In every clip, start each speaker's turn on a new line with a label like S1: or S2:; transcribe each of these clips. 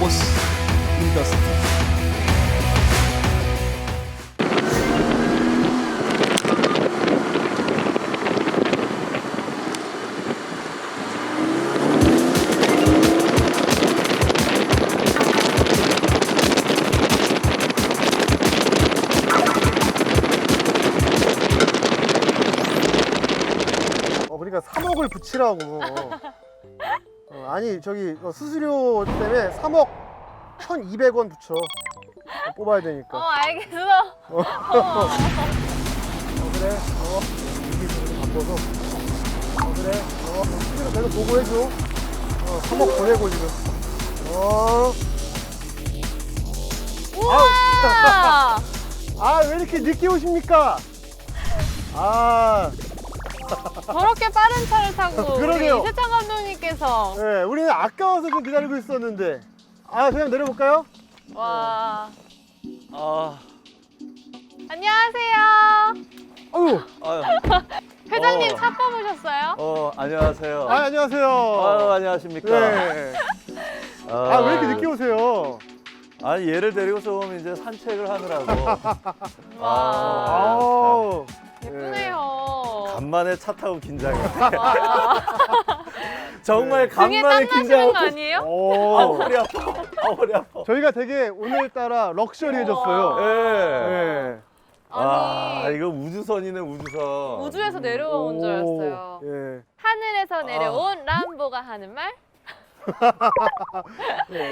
S1: 포스 인더스트리.
S2: 그러니까 3억을 붙이라고. 아니 저기 수수료 때문에 3억 1,200원 붙여. 뽑아야 되니까.
S3: 알겠어.
S2: 그래. 여기 좀 바꿔서. 그래. 수수료 계속 보고해줘. 3억 보내고 지금.
S3: 우와.
S2: 왜 이렇게 늦게 오십니까?
S3: 저렇게 빠른 차를 타고
S2: 그러게요.
S3: 우리 이세창 감독님께서
S2: 네, 우리는 아까워서 좀 기다리고 있었는데. 그냥 내려볼까요?
S3: 와.
S1: 아,
S3: 안녕하세요.
S2: 아유.
S1: 아유.
S3: 회장님 차 뽑으셨어요?
S1: 안녕하세요.
S2: 안녕하세요.
S1: 안녕하십니까.
S2: 네. 왜 이렇게 늦게 오세요?
S1: 아니, 얘를 데리고 좀 이제 산책을 하느라고.
S3: 와.
S2: 아우.
S3: 예쁘네요.
S1: 간만에 차 타고 긴장해.
S3: 와.
S1: 정말
S3: 등에
S1: 간만에
S3: 땀 나시는 거
S1: 긴장하고.
S3: 아니에요?
S1: 허리 아파. 허리 아파.
S2: 저희가 되게 오늘따라 럭셔리해졌어요.
S1: 예.
S3: 아니
S1: 이거 우주선이네, 우주선.
S3: 우주에서 내려온 줄 알았어요.
S2: 예.
S3: 하늘에서 내려온 람보가 하는 말?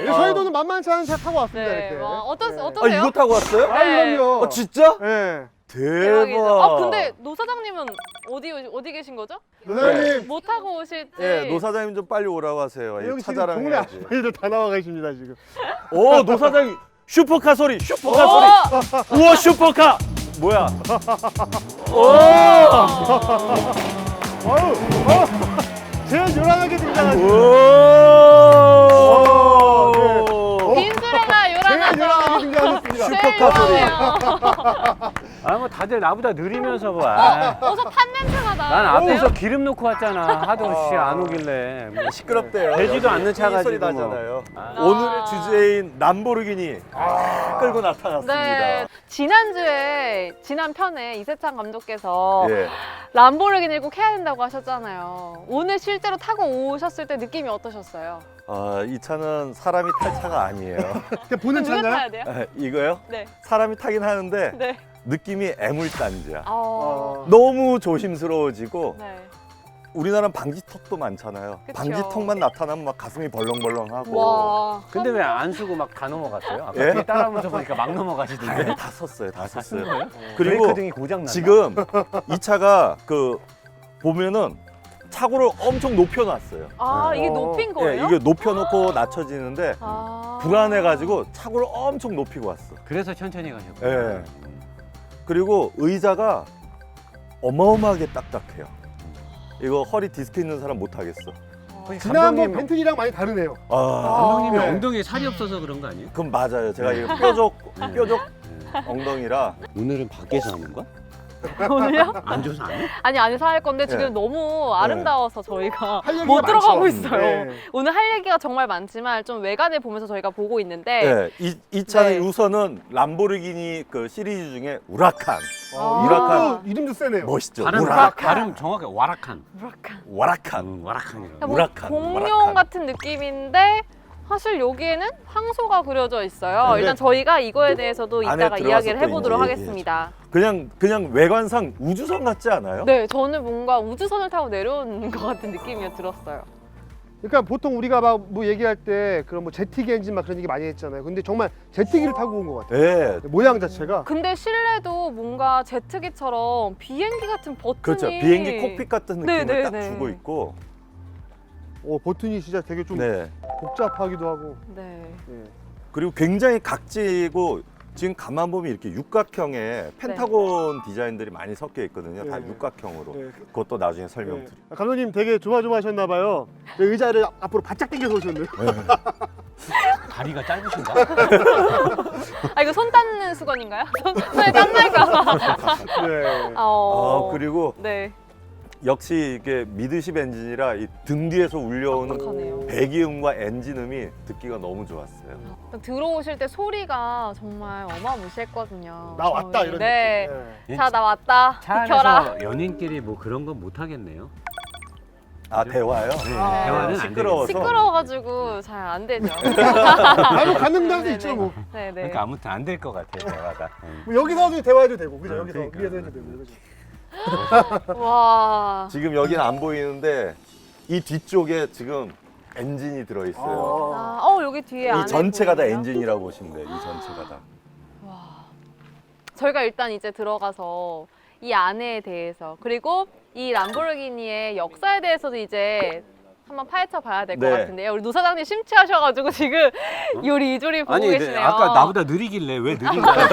S2: 저희도 만만치 않은 차 타고 왔습니다.
S3: 네.
S2: 이렇게.
S3: 와, 어떠세요?
S1: 이거 타고 왔어요?
S3: 네.
S2: 그럼요.
S1: 진짜?
S2: 예.
S1: 대박.
S3: 근데 노 사장님은 어디 계신 거죠?
S2: 노사장님,
S3: 못 타고 오실지.
S1: 예, 노 사장님 좀 빨리 오라고 하세요.
S2: 여기
S1: 차
S2: 지금 동네
S1: 자랑해야지.
S2: 아줌마들 다 나와 계십니다 지금.
S1: 노 사장님 슈퍼카 소리, 슈퍼카
S3: 오!
S1: 소리. 우와, 슈퍼카. 뭐야?
S2: 제일 요란하게 등장하시네.
S3: 빈수레가
S2: 제일 요란하게
S3: 요란하죠.
S2: 등장하셨습니다.
S1: 슈퍼카 소리.
S4: 뭐 다들 나보다 느리면서 봐.
S3: 어서 탄 냄새가 나.
S4: 난 앞에서 기름 넣고 왔잖아. 하도 안 오길래. 뭐
S1: 시끄럽대요.
S4: 되지도 않는 차
S1: 여기 소리
S4: 가지고 뭐.
S1: 나잖아요. 오늘의 주제인 람보르기니 끌고 나타났습니다.
S3: 네. 지난 편에 이세창 감독께서
S1: 예.
S3: 람보르기니를 꼭 해야 된다고 하셨잖아요. 오늘 실제로 타고 오셨을 때 느낌이 어떠셨어요?
S1: 이 차는 사람이 탈 차가 아니에요.
S2: 보는
S3: 누가
S2: 차인가요?
S3: 타야 돼요?
S1: 이거요?
S3: 네.
S1: 사람이 타긴 하는데
S3: 네.
S1: 느낌이 애물단지야.
S3: 어.
S1: 너무 조심스러워지고
S3: 네.
S1: 우리나라는 방지턱도 많잖아요.
S3: 그쵸.
S1: 방지턱만 나타나면 막 가슴이 벌렁벌렁하고.
S3: 와.
S4: 근데 왜 안 쓰고 막 다 넘어갔어요? 아까
S1: 예?
S4: 뒤에 따라오면서 보니까 막 넘어가시던데.
S1: 다 썼어요. 다 썼어요.
S4: 거예요?
S1: 그리고
S4: 브레이크 등이 고장 났나?
S1: 지금 이 차가 보면은 차고를 엄청 높여놨어요.
S3: 이게 높인
S1: 예,
S3: 거예요?
S1: 이게 높여놓고 낮춰지는데
S3: 아.
S1: 불안해가지고 차고를 엄청 높이고 왔어.
S4: 그래서 천천히 가셨고.
S1: 예. 그리고 의자가 어마어마하게 딱딱해요. 이거 허리 디스크 있는 사람 못 하겠어.
S2: 지난번 벤틀리랑 많이 다르네요.
S4: 감독님이
S2: 네.
S4: 엉덩이에 살이 없어서 그런 거 아니에요?
S1: 그럼 맞아요. 제가 이거 뾰족 엉덩이라.
S4: 오늘은 밖에서 하는 거야?
S3: 오늘요?
S4: 안 줘서 안 해?
S3: 아니 안에서 할 건데 지금
S1: 네.
S3: 너무 아름다워서 저희가
S2: 할 얘기가
S3: 못 들어가고
S2: 많죠.
S3: 있어요.
S2: 네.
S3: 오늘 할 얘기가 정말 많지만 좀 외관을 보면서 저희가 보고 있는데
S1: 네, 이 차는
S3: 네.
S1: 우선은 람보르기니 그 시리즈 중에 우라칸.
S3: 아.
S2: 이름도 세네요.
S1: 멋있죠.
S4: 발음 정확해. 와라칸.
S1: 와라칸.
S4: 와라칸이라고.
S3: 뭐
S1: 우라칸,
S3: 공룡
S1: 우라칸.
S3: 같은 느낌인데 사실 여기에는 황소가 그려져 있어요.
S1: 네.
S3: 일단 저희가 이거에 대해서도
S1: 안에
S3: 이따가
S1: 들어가서
S3: 이야기를
S1: 또
S3: 해보도록
S1: 이제
S3: 하겠습니다.
S1: 그냥 외관상 우주선 같지 않아요?
S3: 네, 저는 뭔가 우주선을 타고 내려온 것 같은 느낌이 들었어요.
S2: 그러니까 보통 우리가 막 뭐 얘기할 때 그런 뭐 제트기 엔진 막 그런 얘기 많이 했잖아요. 근데 정말 제트기를 타고 온 것 같아요.
S1: 네.
S2: 모양 자체가.
S3: 근데 실내도 뭔가 제트기처럼 비행기 같은 버튼이
S1: 그렇죠. 비행기 콕핏 같은 느낌을
S3: 네,
S1: 딱
S3: 네.
S1: 주고 있고.
S2: 버튼이 진짜 되게 좀
S1: 네.
S2: 복잡하기도 하고.
S3: 네.
S1: 그리고 굉장히 각지고 지금 가만 보면 이렇게 육각형의 펜타곤 디자인들이 많이 섞여 있거든요. 다
S2: 네.
S1: 육각형으로.
S2: 네.
S1: 그것도 나중에 설명드릴게요.
S2: 감독님 되게 조마조마하셨나 봐요. 의자를 앞으로 바짝 당겨서 오셨네요.
S4: 다리가 짧으신가?
S3: 이거 손 닦는 수건인가요? 손에 땀 날까 봐.
S2: 네.
S1: 그리고
S3: 네.
S1: 역시 이게 미드십 엔진이라 이 등 뒤에서 울려오는
S3: 빡빡하네요.
S1: 배기음과 엔진음이 듣기가 너무 좋았어요.
S3: 들어오실 때 소리가 정말 어마무시했거든요.
S2: 나 왔다
S3: 저희.
S2: 이런
S3: 네.
S2: 느낌. 네.
S3: 자, 나 왔다.
S4: 차
S3: 비켜라.
S4: 안에서 연인끼리 뭐 그런 건 못 하겠네요.
S1: 아 대화요?
S4: 네,
S3: 아,
S4: 대화는 안
S1: 시끄러워서.
S3: 시끄러워가지고 잘 안 되죠.
S2: 나도 가는 데도
S3: 네네.
S2: 있죠 뭐.
S3: 네네.
S4: 그러니까 아무튼 안 될 것 같아요, 대화가.
S2: 뭐 여기서도 대화해도 되고 그죠?
S4: 아,
S2: 여기서
S4: 그러니까.
S2: 위에서 해도 되고 그죠?
S3: 와.
S1: 지금 여기는 안 보이는데 이 뒤쪽에 지금 엔진이 들어있어요.
S3: 아, 여기 뒤에 안에
S1: 이 전체가 다
S3: 보이네요.
S1: 엔진이라고 보시면 돼요. 이 전체가 다.
S3: 저희가 일단 이제 들어가서 이 안에 대해서 그리고 이 람보르기니의 역사에 대해서도 이제 한번 파헤쳐 봐야 될 것
S1: 네.
S3: 같은데요. 우리 노 사장님 심취하셔가지고 지금 요리조리 보고
S4: 아니
S3: 계시네요.
S4: 아까 나보다 느리길래 왜 느린 거야?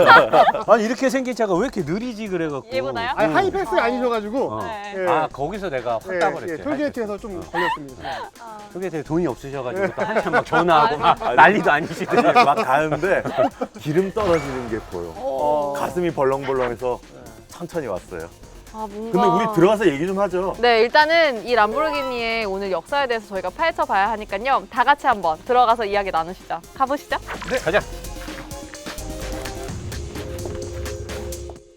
S4: 아니 이렇게 생긴 차가 왜 이렇게 느리지 그래갖고.
S3: 얘보다요?
S2: 아니 하이패스가 아니셔가지고
S4: 어.
S3: 네.
S2: 예.
S4: 아 거기서 내가 확 따버렸어요.
S2: 톨게이트에서 좀 걸렸습니다.
S4: 톨게이트에 돈이 없으셔가지고 또 한참 막 전화하고 막 난리도 아니시더니
S1: 막 가는데 기름 떨어지는 게 보여. 가슴이 벌렁벌렁해서 천천히 왔어요.
S3: 아, 뭔가.
S1: 근데 우리 들어가서 얘기 좀 하죠.
S3: 네, 일단은 이 람보르기니의 오늘 역사에 대해서 저희가 파헤쳐 봐야 하니까요. 다 같이 한번 들어가서 이야기 나누시죠. 가보시죠.
S4: 네 가자.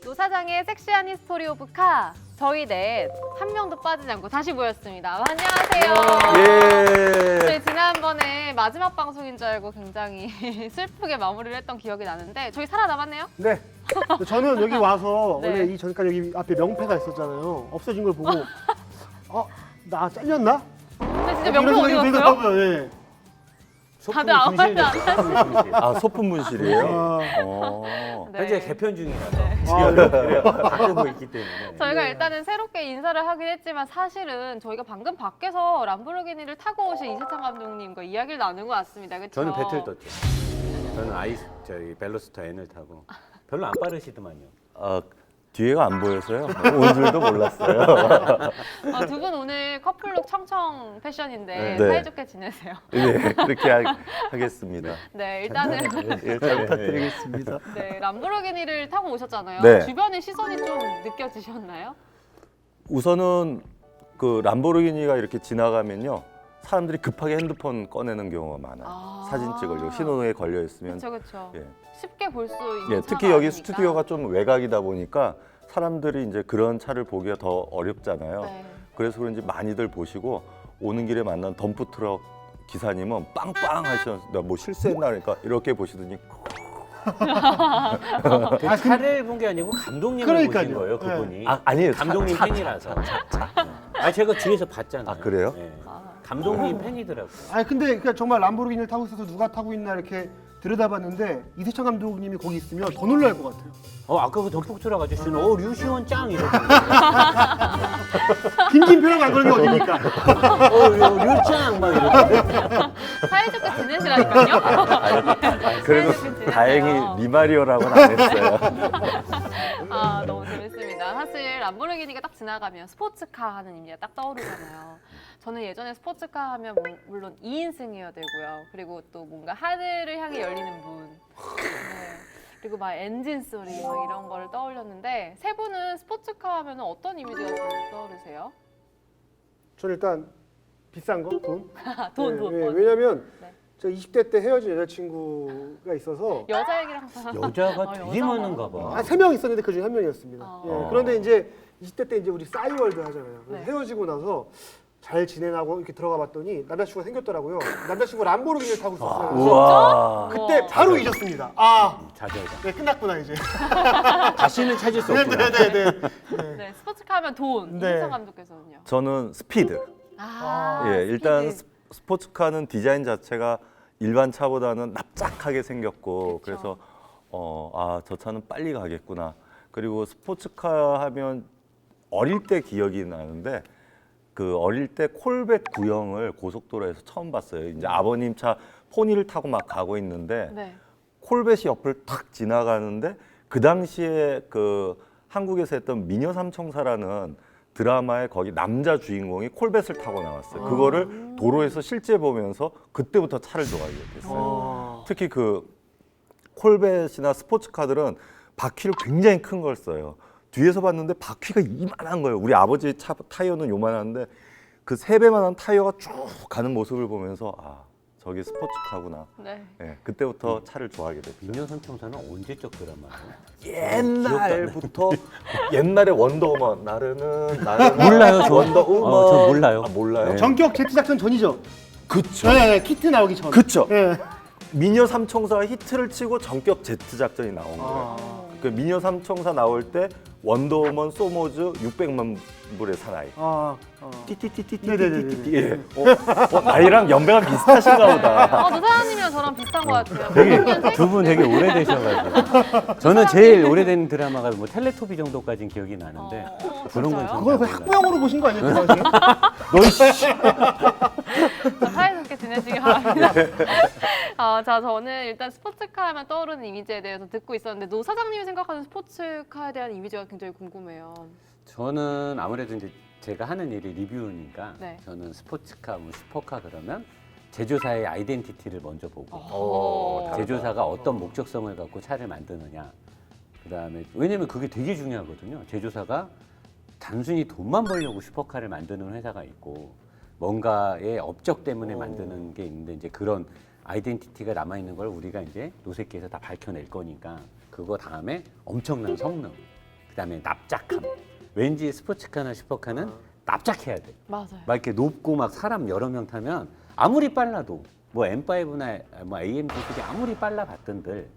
S3: 노 사장의 섹시한 히스토리 오브 카. 저희 넷 한 명도 빠지지 않고 다시 모였습니다. 안녕하세요.
S1: 예.
S3: 저희 지난번에 마지막 방송인 줄 알고 굉장히 슬프게 마무리를 했던 기억이 나는데 저희 살아남았네요.
S2: 네. 저는 여기 와서
S3: 네.
S2: 원래 이 전까지 여기 앞에 명패가 있었잖아요. 없어진 걸 보고 나 잘렸나?
S3: 근데 진짜 명품 어디 갔어요?
S2: 들더라고요. 예.
S3: 다들 아무 말도 안
S1: 아 소품 분실이에요?
S2: 아,
S1: 어.
S3: 네.
S4: 현재 개편 중이라서
S2: 네.
S4: 하고 있기 때문에.
S3: 저희가
S2: 네.
S3: 일단은 새롭게 인사를 하긴 했지만 사실은 저희가 방금 밖에서 람보르기니를 타고 오신 이세창 감독님과 이야기를 나눈 것 같습니다. 그렇죠?
S4: 저는 배틀 떴죠. 저는 저희 벨로스터 N을 타고 별로 안 빠르시더만요.
S1: 아, 뒤에가 안 보여서요. 온 줄도 몰랐어요.
S3: 두 분 오늘 커플룩 청청 패션인데
S1: 네.
S3: 사이좋게 지내세요.
S1: 네, 그렇게 하겠습니다.
S3: 네, 일단은
S1: 예, 잘 부탁드리겠습니다.
S3: 네, 람보르기니를 타고 오셨잖아요.
S1: 네.
S3: 주변의 시선이 좀 느껴지셨나요?
S1: 우선은 그 람보르기니가 이렇게 지나가면요. 사람들이 급하게 핸드폰 꺼내는 경우가 많아요.
S3: 아.
S1: 사진 찍으려고 신호에 걸려 있으면.
S3: 그렇죠.
S1: 예.
S3: 쉽게 볼 수 있는
S1: 예,
S3: 차가
S1: 특히 여기
S3: 아니니까.
S1: 스튜디오가 좀 외곽이다 보니까 사람들이 이제 그런 차를 보기가 더 어렵잖아요.
S3: 네.
S1: 그래서 그런지 많이들 보시고 오는 길에 만난 덤프트럭 기사님은 빵빵 하시면서 나 뭐 실수했나 그러니까 이렇게 보시더니
S4: 차를 본 게 아니고 감독님을
S2: 그러니까요.
S4: 보신 거예요, 그분이.
S1: 아니에요.
S4: 감독님 팬이라서. 아 제가 뒤에서 봤잖아요.
S1: 아, 그래요?
S4: 네. 감독님 팬이더라고요.
S2: 아니 근데 그러니까 정말 람보르기니를 타고 있어서 누가 타고 있나 이렇게 들여다봤는데 이세창 감독님이 거기 있으면 더 놀랄 것 같아요.
S4: 아까 그 덤프트럭 아저씨는 류시원 짱 이러고
S2: 김진표랑 안 그런 게 어딥니까?
S4: 류짱 막 이러고.
S3: 사이좋게 지내시라니까요.
S1: 그래도
S3: 사이좋게 지내세요.
S1: 다행히 리마리오라고는 안 했어요.
S3: 아, 너무 재밌습니다. 사실 람보르기니가 딱 지나가면 스포츠카 하는 이미지가 딱 떠오르잖아요. 저는 예전에 스포츠카 하면 물론 2인승이어야 되고요. 그리고 또 뭔가 하늘을 향해 열리는 문. 네. 그리고 막 엔진 소리 막 이런 거를 떠올렸는데 세 분은 스포츠카 하면 어떤 이미지가 좀 떠오르세요?
S2: 저는 일단 비싼 거 돈.
S3: 돈.
S2: 왜냐면
S3: 네.
S2: 저 20대 때 헤어진 여자친구가 있어서
S3: 여자 얘기를 항상
S4: 여자가 되게
S3: 여자가
S4: 많은가 봐.
S2: 3명 있었는데 그중에 한 명이었습니다.
S3: 아.
S2: 예, 그런데 이제 20대 때 이제 우리 싸이월드 하잖아요. 그래서
S3: 네.
S2: 헤어지고 나서 잘 지내나고 이렇게 들어가 봤더니 남자친구가 생겼더라고요. 남자친구가 람보르기니를 타고 있었어요. 그래서
S1: 우와.
S2: 그때 바로 잊었습니다. 아,
S4: 자절감.
S2: 네, 끝났구나 이제.
S4: 다시는 찾을 수 없구나.
S3: 네, 스포츠카 하면 돈.
S2: 네.
S3: 이세창 감독께서는요?
S1: 저는 스피드. 예, 일단
S3: 스피드.
S1: 스포츠카는 디자인 자체가 일반 차보다는 납작하게 생겼고
S3: 그쵸.
S1: 그래서 저 차는 빨리 가겠구나. 그리고 스포츠카 하면 어릴 때 기억이 나는데 그 어릴 때 콜벳 구형을 고속도로에서 처음 봤어요. 이제 아버님 차 포니를 타고 막 가고 있는데
S3: 네.
S1: 콜벳이 옆을 탁 지나가는데 그 당시에 그 한국에서 했던 미녀 삼총사라는 드라마에 거기 남자 주인공이 콜벳을 타고 나왔어요. 그거를 도로에서 실제 보면서 그때부터 차를 좋아하게 됐어요. 특히 그 콜벳이나 스포츠카들은 바퀴를 굉장히 큰 걸 써요. 뒤에서 봤는데 바퀴가 이만한 거예요. 우리 아버지 차 타이어는 요만한데 그 3배만한 타이어가 쭉 가는 모습을 보면서 아 저게 스포츠카구나.
S3: 네.
S1: 예, 그때부터 차를 좋아하게 됐죠.
S4: 미녀 삼총사는 언제적
S1: 옛날부터 옛날에 원더우먼 나르는
S4: 몰라요, 저.
S1: 원더우먼
S4: 저 몰라요.
S1: 아, 몰라요.
S4: 네.
S2: 전격 제트 작전 전이죠.
S1: 그쵸.
S2: 네, 키트 나오기 전.
S1: 그쵸.
S2: 네.
S1: 미녀 삼총사가 히트를 치고 전격 제트 작전이 나온 거예요.
S2: 아,
S1: 그 미녀 삼총사 나올 때 원더우먼 소모즈 600만 불의 사나이.
S2: 네네네네.
S1: 띠띠띠띠띠띠띠. 예. 나이랑 연배가 비슷하신가 보다.
S3: 노사장님이랑 저랑 비슷한 것 같아요.
S4: 되게 두 분 되게 오래되셔가지고 저는 제일 오래된 드라마가 뭐 텔레토비 정도까지는 기억이 나는데 그런 건
S3: 진짜요?
S4: 전
S2: 그걸 거의
S4: 잘 몰라요.
S2: 학부형으로 보신 거 아니에요? 그 당시에?
S3: 자, 사이좋게 지내시기 바랍니다. 자, 저는 일단 스포츠카 하면 떠오르는 이미지에 대해서 듣고 있었는데 노 사장님이 생각하는 스포츠카에 대한 이미지가 굉장히 궁금해요.
S4: 저는 아무래도 이제 제가 하는 일이 리뷰니까
S3: 네.
S4: 저는 스포츠카, 뭐 슈퍼카 그러면 제조사의 아이덴티티를 먼저 보고
S3: 오,
S4: 제조사가 어떤 목적성을 갖고 차를 만드느냐. 그다음에 왜냐면 그게 되게 중요하거든요. 제조사가 단순히 돈만 벌려고 슈퍼카를 만드는 회사가 있고 뭔가의 업적 때문에 만드는 게 있는데 이제 그런 아이덴티티가 남아 있는 걸 우리가 이제 노새끼에서 다 밝혀낼 거니까 그거 다음에 엄청난 성능, 그다음에 납작함. 왠지 스포츠카나 슈퍼카는 납작해야 돼.
S3: 맞아요.
S4: 막 이렇게 높고 막 사람 여러 명 타면 아무리 빨라도 뭐 M5나 뭐 AMG들이 아무리 빨라 봤던들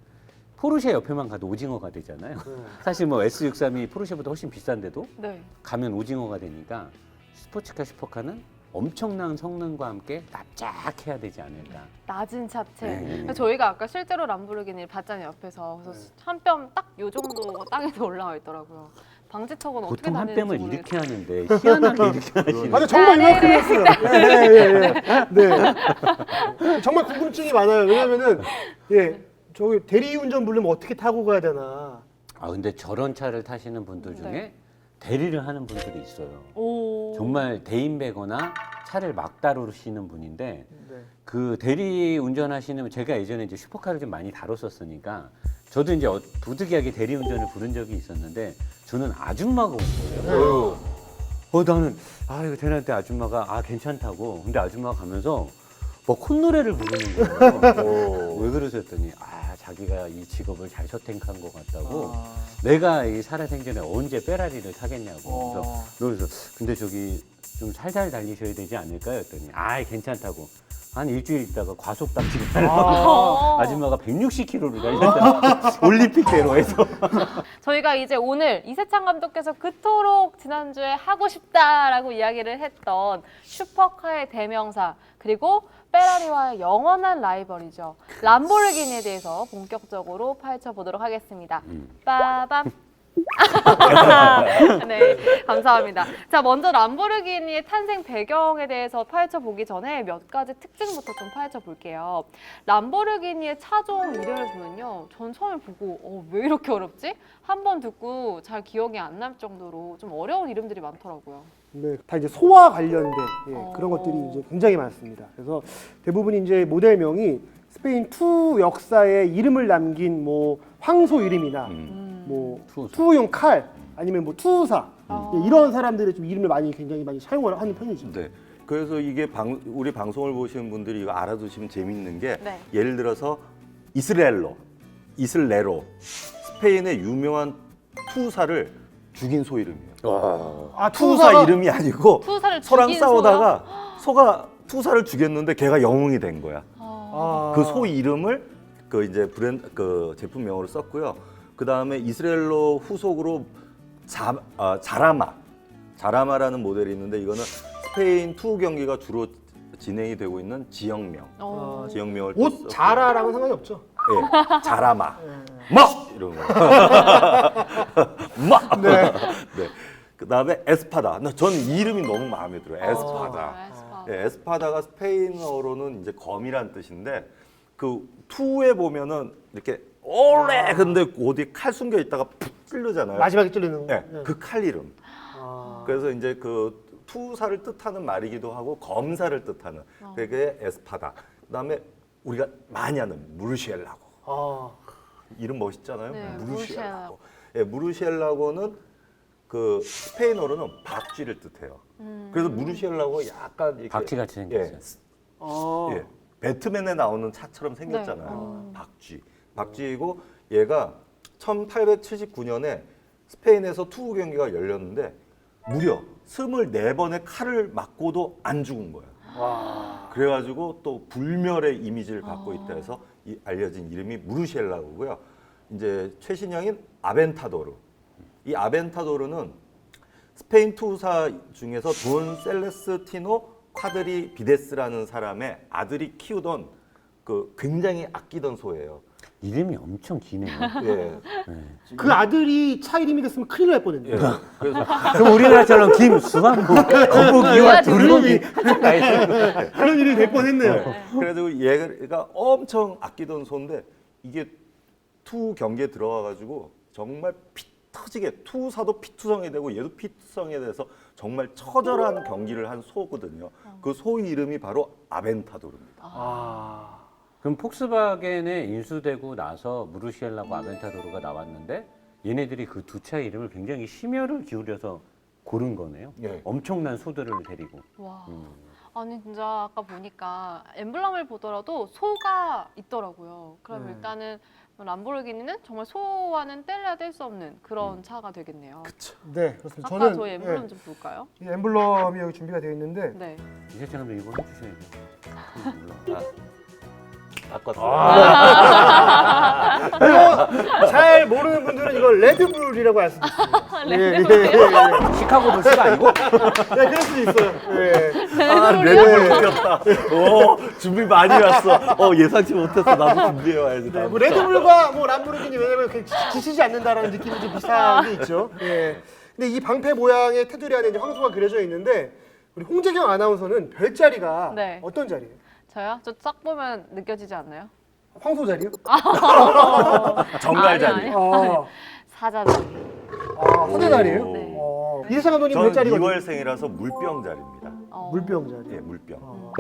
S4: 포르쉐 옆에만 가도 오징어가 되잖아요. 사실 뭐 S63이 포르쉐보다 훨씬 비싼데도
S3: 네.
S4: 가면 오징어가 되니까 스포츠카 슈퍼카는 엄청난 성능과 함께 납작해야 되지 않을까.
S3: 낮은 차체.
S4: 네.
S3: 저희가 아까 실제로 람보르기니를 봤잖아요, 옆에서. 그래서 한 뼘 딱 요 정도 땅에서 올라와 있더라고요. 방지턱은 어떻게
S4: 보통 한
S3: 다니는지
S4: 뺨을
S3: 모르겠어요.
S4: 이렇게 하는데 희한하게 이렇게 하시는.
S2: 맞아, 정말 이만큼이었어요. 네. 정말 궁금증이 많아요. 왜냐면은 저기 대리운전 부르면 어떻게 타고 가야 되나.
S4: 아 근데 저런 차를 타시는 분들 중에
S3: 네.
S4: 대리를 하는 분들이 있어요.
S3: 오.
S4: 정말 대인배거나 차를 막 다루시는 분인데
S2: 네.
S4: 그 대리 운전하시는 제가 예전에 이제 슈퍼카를 좀 많이 다뤘었으니까 저도 이제 부득이하게 대리 운전을 부른 적이 있었는데 저는 아줌마가 온 거예요. 나는 이거 대리한테 아줌마가 괜찮다고. 근데 아줌마가 가면서 뭐 콧노래를 부르는 거예요. 왜 그러세요 했더니 자기가 이 직업을 잘 선택한 것 같다고. 내가 이 살아생전에 언제 페라리를 타겠냐고. 그래서 근데 저기 좀 살살 달리셔야 되지 않을까요? 했더니 괜찮다고. 한 일주일 있다가 과속 딱지가 아줌마가 160km를 달렸다. 올림픽대로에서.
S3: 저희가 이제 오늘 이세창 감독께서 그토록 지난주에 하고 싶다라고 이야기를 했던 슈퍼카의 대명사 그리고 페라리와의 영원한 라이벌이죠. 람보르기니에 대해서 본격적으로 파헤쳐 보도록 하겠습니다. 빠밤. 네, 감사합니다. 자, 먼저 람보르기니의 탄생 배경에 대해서 파헤쳐 보기 전에 몇 가지 특징부터 좀 파헤쳐 볼게요. 람보르기니의 차종 이름을 보면요, 전 처음에 보고 왜 이렇게 어렵지? 한 번 듣고 잘 기억이 안 날 정도로 좀 어려운 이름들이 많더라고요.
S2: 네, 다 이제 소와 관련된 그런
S3: 어.
S2: 것들이 이제 굉장히 많습니다. 그래서 대부분 이제 모델명이 스페인 투 역사에 이름을 남긴 뭐 황소 이름이나 뭐 투우용 칼 아니면 뭐 투우사 이런 사람들의 좀 이름을 굉장히 많이 사용을 하는 편이죠.
S1: 네. 그래서 이게 우리 방송을 보시는 분들이 이거 알아두시면 재밌는 게
S3: 네.
S1: 예를 들어서 이슬레로 스페인의 유명한 투사를 죽인 소 이름이에요. 투사
S2: 투우사가-
S1: 이름이 아니고
S3: 투사를
S1: 소랑
S3: 죽인
S1: 싸우다가 소가 투사를 죽였는데 걔가 영웅이 된 거야. 그 소
S2: 아.
S1: 이름을 그 이제 그 제품명으로 썼고요. 그 다음에 이스라엘로 후속으로 자라마라는 모델이 있는데 이거는 스페인 투 경기가 주로 진행이 되고 있는 지역명. 지역명을 또
S2: 옷
S1: 썼고요.
S2: 자라랑은 상관이 없죠.
S1: 예, 자라마. 막 이런 거. 막. 네. 그 다음에 에스파다. 전 이 이름이 너무 마음에 들어요. 에스파다. 예, 에스파다가 스페인어로는 이제 검이란 뜻인데 그 투에 보면은 이렇게 오래 근데 어디 칼 숨겨 있다가 푹 찔르잖아요.
S2: 마지막에 찔리는 거.
S1: 예, 그 칼 이름.
S2: 아.
S1: 그래서 이제 그 투사를 뜻하는 말이기도 하고 검사를 뜻하는 그게 에스파다. 그다음에 우리가 많이 하는 무르시엘라고.
S2: 아.
S1: 이름 멋있잖아요.
S3: 네,
S1: 무르시엘라고. 예, 무르시엘라고는 그 스페인어로는 박쥐를 뜻해요. 그래서 무르시엘라고 약간 이렇게
S4: 박쥐같이 생겼어요.
S1: 예, 배트맨에 나오는 차처럼 생겼잖아요. 박쥐이고 얘가 1879년에 스페인에서 투구 경기가 열렸는데 무려 24번의 칼을 맞고도 안 죽은 거예요. 그래가지고 또 불멸의 이미지를 갖고 있다 해서 알려진 이름이 무르시엘라고요. 이제 최신형인 아벤타도르. 이 아벤타도르는 스페인 투사 중에서 돈 셀레스티노 콰드리 비데스라는 사람의 아들이 키우던 그 굉장히 아끼던 소예요.
S4: 이름이 엄청 기네요.
S1: 예.
S2: 그 아들이 차 이름이 됐으면 큰일 날 뻔했네요.
S1: 예. 그래서
S4: 그럼 우리나라처럼 김수환, 뭐 거북이와 두루미
S2: 그런 일이 될 뻔했네요.
S1: 그래가지고 얘가 엄청 아끼던 소인데 이게 투 경기에 들어가가지고 정말 피 터지게 투사도 피투성이 되고 얘도 피투성이 돼서 정말 처절한 경기를 한 소거든요. 그 소 이름이 바로 아벤타도르입니다.
S4: 그럼 폭스바겐에 인수되고 나서 무르시엘라고 아벤타도르가 나왔는데 얘네들이 그 두 차의 이름을 굉장히 심혈을 기울여서 고른 거네요.
S1: 예.
S4: 엄청난 소들을 데리고.
S3: 와. 아니 진짜 아까 보니까 엠블럼을 보더라도 소가 있더라고요. 그럼 일단은 람보르기니는 정말 소와는 뗄래야 뗄 수 없는 그런 차가 되겠네요.
S2: 네, 그렇습니다.
S3: 아까 저희 엠블럼 좀 볼까요?
S2: 이 엠블럼이 여기 준비가 되어 있는데
S3: 네.
S4: 이세찬 감독 이거 해주셔야죠.
S2: 이거 잘 모르는 분들은 이걸 레드불이라고 알 수도 있습니다.
S4: 시카고 불스가 아니고
S2: 네, 그럴 수도 있어요. 예.
S1: 아, 레드불 웃겼다. 오, 준비 많이 왔어. 예상치 못했어. 나도 준비해 와야지.
S2: 네, 뭐 레드불과 뭐 람보르기니 왜냐면 지치지 않는다라는 느낌이 좀 비슷한 게 있죠. 예. 근데 이 방패 모양의 테두리 안에 이제 황소가 그려져 있는데 우리 홍재경 아나운서는 별자리가
S3: 네.
S2: 어떤 자리예요?
S3: 저요? 저 딱 보면 느껴지지 않나요?
S2: 황소 자리요?
S1: 정갈 자리.
S3: 아니. 사자자리.
S2: 황소 자리예요?
S3: 네.
S2: 이세찬 감독님
S1: 저는
S2: 별자리가
S1: 2월생이라서 물병 자리입니다.
S2: 물병 자리.
S1: 예, 물병.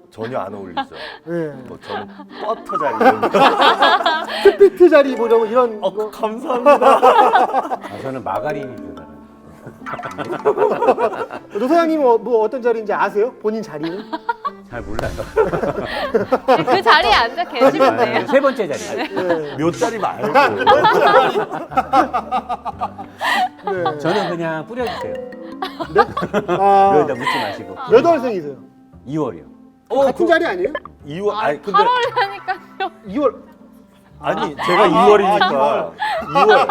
S1: 전혀 안 어울리죠.
S2: 예.
S1: 뭐 저는 버터 자리 이런 거.
S2: 스피트 자리 뭐 이런 거.
S1: 감사합니다.
S4: 저는 마가린인 줄 알았는데.
S2: 노 사장님 뭐 어떤 자리인지 아세요? 본인 자리는?
S4: 잘 몰라요.
S3: 그 자리에 앉아 계시면 돼요.
S4: 세 번째 자리.
S1: 몇 자리 말고.
S2: 네.
S4: 저는 그냥 뿌려주세요.
S2: 아,
S4: 여기다 묻지 마시고.
S2: 몇 월생이세요?
S4: 2월이요.
S2: 같은 자리 아니에요?
S1: 2월
S3: 아니,
S1: 아니 근데
S3: 8월이라니까요.
S2: 2월.
S1: 아니 제가 2월이니까 2월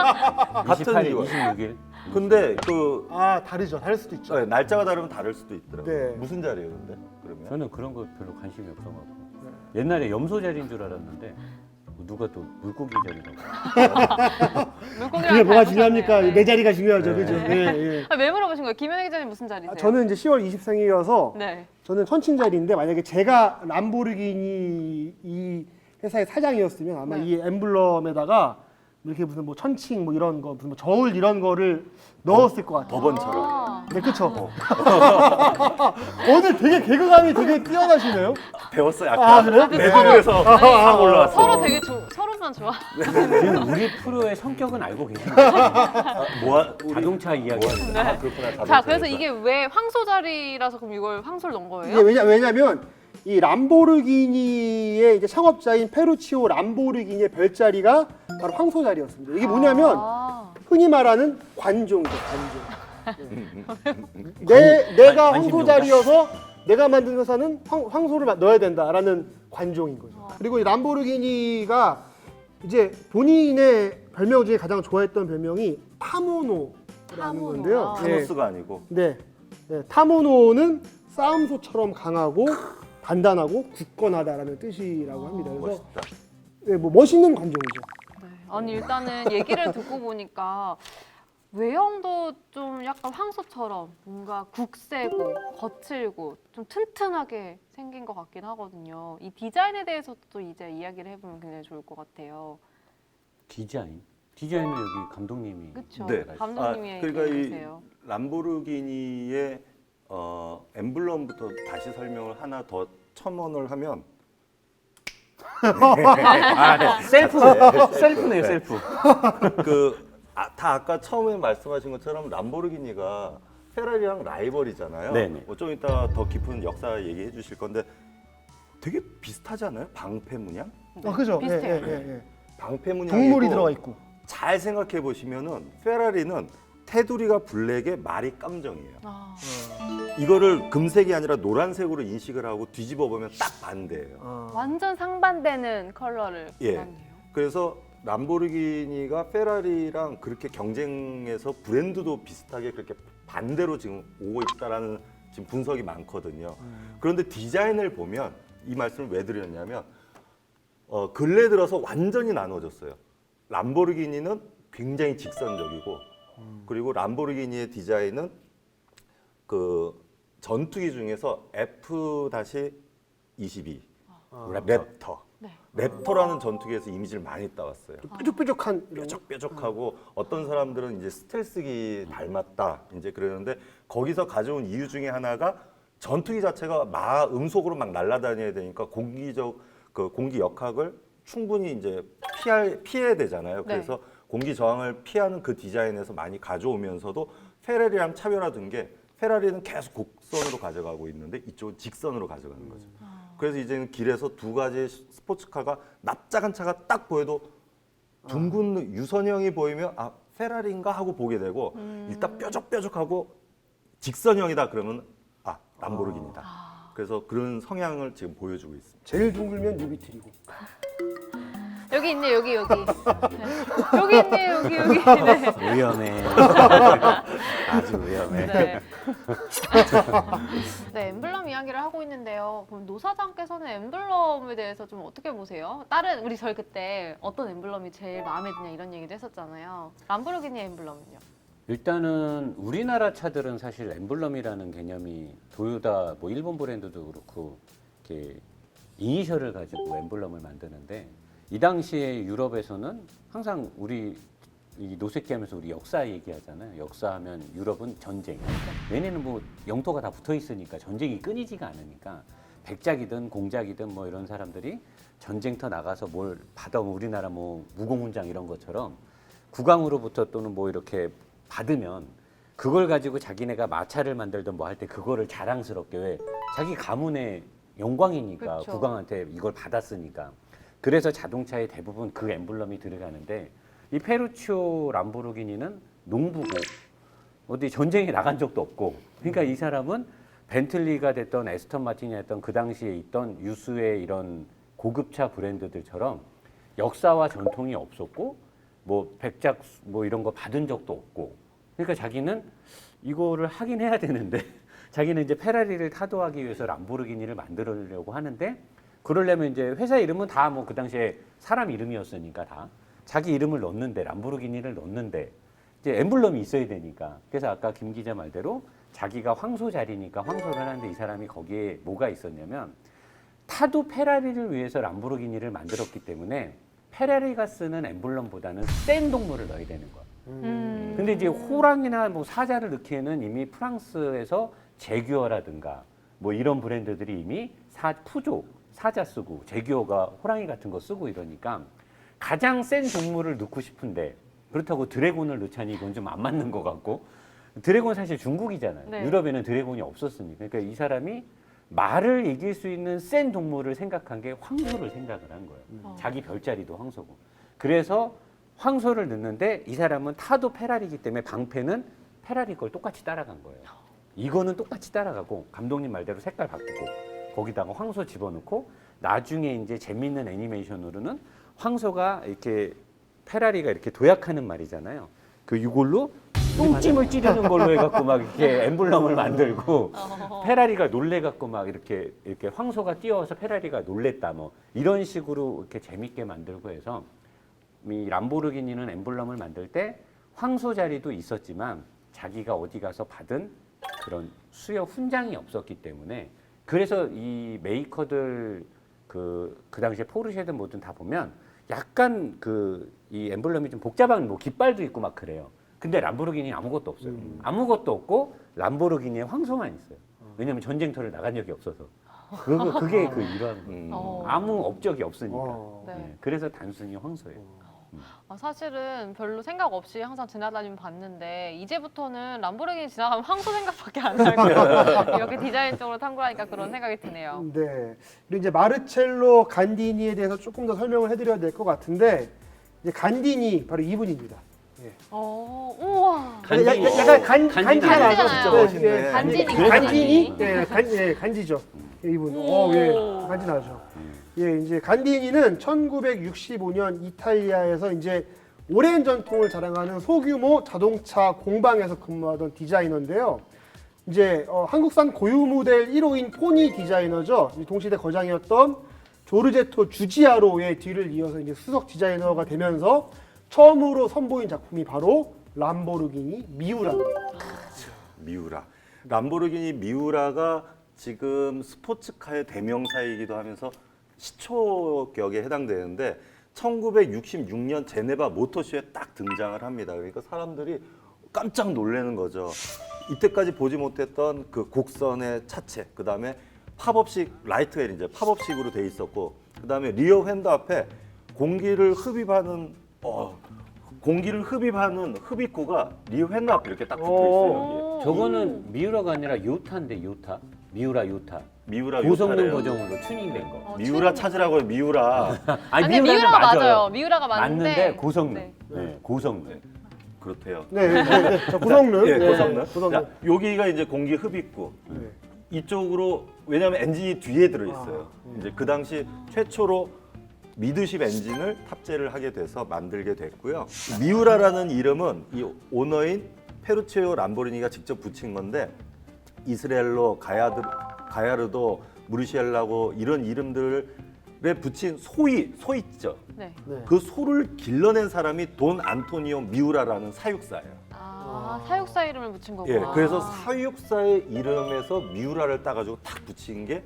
S1: 같은
S4: 28일,
S1: 2월.
S4: 26일.
S1: 근데 그
S2: 다르죠. 다를 수도 있죠.
S1: 날짜가 다르면 다를 수도 있더라고요.
S2: 네.
S1: 무슨 자리예요, 근데? 그러면?
S4: 저는 그런 거 별로 관심이 없어가지고. 옛날에 염소 자리인 줄 알았는데 누가 또 물고기 자리라고.
S2: 그게 뭐가 중요합니까? 내 자리가 중요하죠. 그죠? 예.
S3: 왜 물어보신 거예요? 김현희 기자님 무슨 자리세요?
S2: 저는 이제 10월 20생이어서
S3: 네.
S2: 저는 천칭 자리인데 만약에 제가 람보르기니 이 회사의 사장이었으면 아마
S3: 네.
S2: 이 엠블럼에다가 이렇게 무슨 뭐 천칭 뭐 이런 거 무슨 뭐 저울 이런 거를 넣었을 것 같아요.
S1: 법원처럼.
S2: 네, 그렇죠. 오늘 되게 개그감이 되게 뛰어나시네요.
S1: 배웠어 약간.
S2: 아, 그래요?
S1: 매듭에서 확 올라왔어.
S3: 서로 되게 서로만 좋아.
S4: 지금 우리 프로의 성격은 알고 계신가요? 자동차 이야기.
S1: 아, 그렇구나.
S3: 자,
S1: 자동차
S3: 그래서
S1: 회사.
S3: 이게 왜 황소 자리라서 그럼 이걸 황소를 넣은 거예요?
S2: 이게 왜냐면 이 람보르기니의 이제 창업자인 페루치오 람보르기니의 별자리가 바로 황소 자리였습니다. 이게 뭐냐면 흔히 말하는 관종이죠, 관종. 내가 황소 자리여서 내가 만든 회사는 황소를 넣어야 된다라는 관종인 거죠. 그리고 이 람보르기니가 이제 본인의 별명 중에 가장 좋아했던 별명이 타모노라는 건데요.
S1: 타노스가 아니고.
S2: 네. 타모노는 싸움소처럼 강하고 단단하고 굳건하다라는 뜻이라고 합니다. 그래서
S1: 멋있다.
S2: 네, 뭐 멋있는 관종이죠.
S3: 네. 아니 일단은 얘기를 듣고 보니까 외형도 좀 약간 황소처럼 뭔가 굳세고 거칠고 좀 튼튼하게 생긴 것 같긴 하거든요. 이 디자인에 대해서도 또 이제 이야기를 해보면 굉장히 좋을 것 같아요.
S4: 디자인. 디자인은 여기 감독님이.
S3: 그렇죠.
S1: 네.
S3: 감독님이
S1: 그러니까 이
S3: 얘기해주세요.
S1: 람보르기니의 엠블럼부터 다시 설명을 하나 더 첨언을 하면
S4: 셀프. 셀프네요, 셀프.
S1: 그 다 아까 처음에 말씀하신 것처럼 람보르기니가 페라리랑 라이벌이잖아요.
S4: 네네.
S1: 좀 이따 더 깊은 역사 얘기해 주실 건데 되게 비슷하지 않아요? 방패 문양?
S2: 그죠?
S3: 비슷해요.
S2: 예.
S1: 방패 문양.
S2: 동물이 들어가 있고.
S1: 잘 생각해 보시면은 페라리는 테두리가 블랙에 말이 깜정이에요.
S3: 아,
S1: 이거를 금색이 아니라 노란색으로 인식을 하고 뒤집어 보면 딱 반대예요.
S3: 완전 상반되는 컬러를
S1: 예.
S3: 골랐네요.
S1: 그래서 람보르기니가 페라리랑 그렇게 경쟁해서 브랜드도 비슷하게 그렇게 반대로 지금 오고 있다라는 지금 분석이 많거든요. 그런데 디자인을 보면 이 말씀을 왜 드렸냐면 근래 들어서 완전히 나눠졌어요. 람보르기니는 굉장히 직선적이고 그리고 람보르기니의 디자인은 그 전투기 중에서 F-22 랩터.
S3: 네.
S1: 랩터라는 전투기에서 이미지를 많이 따왔어요.
S2: 뾰족뾰족한 이런 거.
S1: 뾰족뾰족하고 어떤 사람들은 이제 스텔스기 닮았다 이제 그러는데 거기서 가져온 이유 중에 하나가 전투기 자체가 음속으로 막 날아다녀야 되니까 공기 역학을 충분히 이제 피해야 되잖아요.
S3: 네.
S1: 그래서 공기 저항을 피하는 그 디자인에서 많이 가져오면서도 페라리랑 차별화된 게 페라리는 계속 곡선으로 가져가고 있는데 이쪽은 직선으로 가져가는 거죠. 그래서 이제는 길에서 두 가지 스포츠카가 납작한 차가 딱 보여도 둥근 유선형이 보이면 페라리인가 하고 보게 되고 일단 뾰족뾰족하고 직선형이다 그러면 람보르기니다. 그래서 그런 성향을 지금 보여주고 있습니다.
S2: 제일 둥글면 뉴비틀이고.
S3: 여기 있네, 여기. 네. 여기 있네, 여기. 네.
S4: 위험해. 아주 위험해.
S3: 네. 네, 엠블럼 이야기를 하고 있는데요. 그럼 노 사장께서는 엠블럼에 대해서 좀 어떻게 보세요? 저희 그때 어떤 엠블럼이 제일 마음에 드냐 이런 얘기도 했었잖아요. 람보르기니 엠블럼은요?
S4: 일단은 우리나라 차들은 사실 엠블럼이라는 개념이 도요타 뭐 일본 브랜드도 그렇고 이렇게 이니셜을 가지고 엠블럼을 만드는데 이 당시에 유럽에서는 항상 우리 이 노새끼하면서 우리 역사 얘기하잖아요. 역사하면 유럽은 전쟁. 얘네는 뭐 영토가 다 붙어 있으니까 전쟁이 끊이지가 않으니까 백작이든 공작이든 뭐 이런 사람들이 전쟁터 나가서 뭘 받아 우리나라 뭐 무공훈장 이런 것처럼 국왕으로부터 또는 뭐 이렇게 받으면 그걸 가지고 자기네가 마차를 만들든 뭐 할 때 그거를 자랑스럽게 왜 자기 가문의 영광이니까
S3: 그쵸.
S4: 국왕한테 이걸 받았으니까 그래서 자동차에 대부분 그 엠블럼이 들어가는데 이 페루치오 람보르기니는 농부고 어디 전쟁에 나간 적도 없고 그러니까 이 사람은 벤틀리가 됐던 에스턴 마틴이 했던 그 당시에 있던 유수의 이런 고급차 브랜드들처럼 역사와 전통이 없었고 뭐 백작 뭐 이런 거 받은 적도 없고 그러니까 자기는 이거를 하긴 해야 되는데 자기는 이제 페라리를 타도하기 위해서 람보르기니를 만들려고 하는데 그러려면 이제 회사 이름은 다 뭐 그 당시에 사람 이름이었으니까 다 자기 이름을 넣는데 람보르기니를 넣는데 이제 엠블럼이 있어야 되니까 그래서 아까 김 기자 말대로 자기가 황소 자리니까 황소를 하는데 이 사람이 거기에 뭐가 있었냐면 타도 페라리를 위해서 람보르기니를 만들었기 때문에 페라리가 쓰는 엠블럼보다는 센 동물을 넣어야 되는 거야. 근데 이제 호랑이나 뭐 사자를 넣기에는 이미 프랑스에서 제규어라든가 뭐 이런 브랜드들이 이미 푸조 사자 쓰고 제규어가 호랑이 같은 거 쓰고 이러니까 가장 센 동물을 넣고 싶은데 그렇다고 드래곤을 넣자니 이건 좀 안 맞는 것 같고 드래곤 사실 중국이잖아요.
S3: 네.
S4: 유럽에는 드래곤이 없었으니까 그러니까 이 사람이 말을 이길 수 있는 센 동물을 생각한 게 황소를 생각을 한 거예요. 자기 별자리도 황소고. 그래서 황소를 넣는데 이 사람은 타도 페라리이기 때문에 방패는 페라리 걸 똑같이 따라간 거예요. 이거는 똑같이 따라가고 감독님 말대로 색깔 바꾸고 거기다가 황소 집어넣고 나중에 이제 재밌는 애니메이션으로는 황소가 이렇게 페라리가 이렇게 도약하는 말이잖아요. 그 이걸로 똥찜을 찌르는 걸로 해갖고 막 이렇게 엠블럼을 만들고 페라리가 놀래갖고 막 이렇게 황소가 뛰어와서 페라리가 놀랬다 뭐 이런 식으로 이렇게 재밌게 만들고 해서 이 람보르기니는 엠블럼을 만들 때 황소 자리도 있었지만 자기가 어디 가서 받은 그런 수여 훈장이 없었기 때문에 그래서 이 메이커들 그 당시에 포르쉐든 뭐든 다 보면 약간 이 엠블럼이 좀 복잡한 뭐 깃발도 있고 막 그래요. 근데 람보르기니 아무것도 없어요. 아무것도 없고 람보르기니에 황소만 있어요. 왜냐면 전쟁터를 나간 적이 없어서. 그게 그 일환. 아무 업적이 없으니까.
S3: 네.
S4: 네, 그래서 단순히 황소예요.
S3: 사실은 별로 생각 없이 항상 지나다니면 봤는데 이제부터는 람보르기니 지나가면 황소 생각밖에 안 나고 이렇게 디자인 쪽으로 탐구하니까 그런 생각이 드네요.
S2: 네. 그리고 이제 마르첼로 간디니에 대해서 조금 더 설명을 해드려야 될 것 같은데 이제 간디니 바로 이분입니다.
S3: 우와.
S2: 약간 간지가
S3: 간지잖아요.
S2: 나죠.
S1: 진짜 멋있네.
S3: 간지니.
S2: 간지죠. 이분.
S3: 오.
S2: 예, 간지 나죠. 예, 이제 간디니는 1965년 이탈리아에서 이제 오랜 전통을 자랑하는 소규모 자동차 공방에서 근무하던 디자이너인데요. 이제 한국산 고유 모델 1호인 포니 디자이너죠. 동시대 거장이었던 조르제토 주지아로의 뒤를 이어서 이제 수석 디자이너가 되면서 처음으로 선보인 작품이 바로 람보르기니 미우라입니다.
S1: 미우라. 람보르기니 미우라가 지금 스포츠카의 대명사이기도 하면서 시초격에 해당되는데 1966년 제네바 모터쇼에 딱 등장을 합니다. 그러니까 사람들이 깜짝 놀라는 거죠. 이때까지 보지 못했던 그 곡선의 차체, 그 다음에 팝업식 라이트 웰 이제 팝업식으로 돼 있었고, 그 다음에 리어 휀더 앞에 공기를 흡입하는 흡입구가 리어 휀더 앞에 이렇게 딱 붙어 있어요. 여기.
S4: 저거는 미우라가 아니라 요타인데 요타. 미우라 요타.
S1: 미우라
S4: 고성능
S1: 요타래요.
S4: 버전으로 튜닝된 거.
S1: 미우라 찾으라고요. 미우라.
S3: 아니
S4: 미우라는
S3: 미우라가
S4: 맞아요.
S3: 맞아요. 미우라가 맞는데,
S4: 맞는데 고성능.
S3: 네.
S4: 네, 고성능.
S1: 그렇대요.
S2: 네, 자, 고성능.
S1: 예,
S2: 네,
S1: 고성능.
S2: 고성능.
S1: 자, 여기가 이제 공기 흡입구.
S2: 네.
S1: 이쪽으로 왜냐하면 엔진이 뒤에 들어 있어요. 이제 그 당시 최초로 미드십 엔진을 탑재를 하게 돼서 만들게 됐고요. 미우라라는 이름은 이 오너인 페루치오 람보르니가 직접 붙인 건데 이스라엘로 가야르도 무르시엘라고 이런 이름들에 붙인 소 있죠.
S3: 네.
S2: 네.
S1: 그 소를 길러낸 사람이 돈 안토니오 미우라라는 사육사예요.
S3: 사육사 이름을 붙인 거구나.
S1: 예, 그래서 사육사의 이름에서 미우라를 따가지고 탁 붙인 게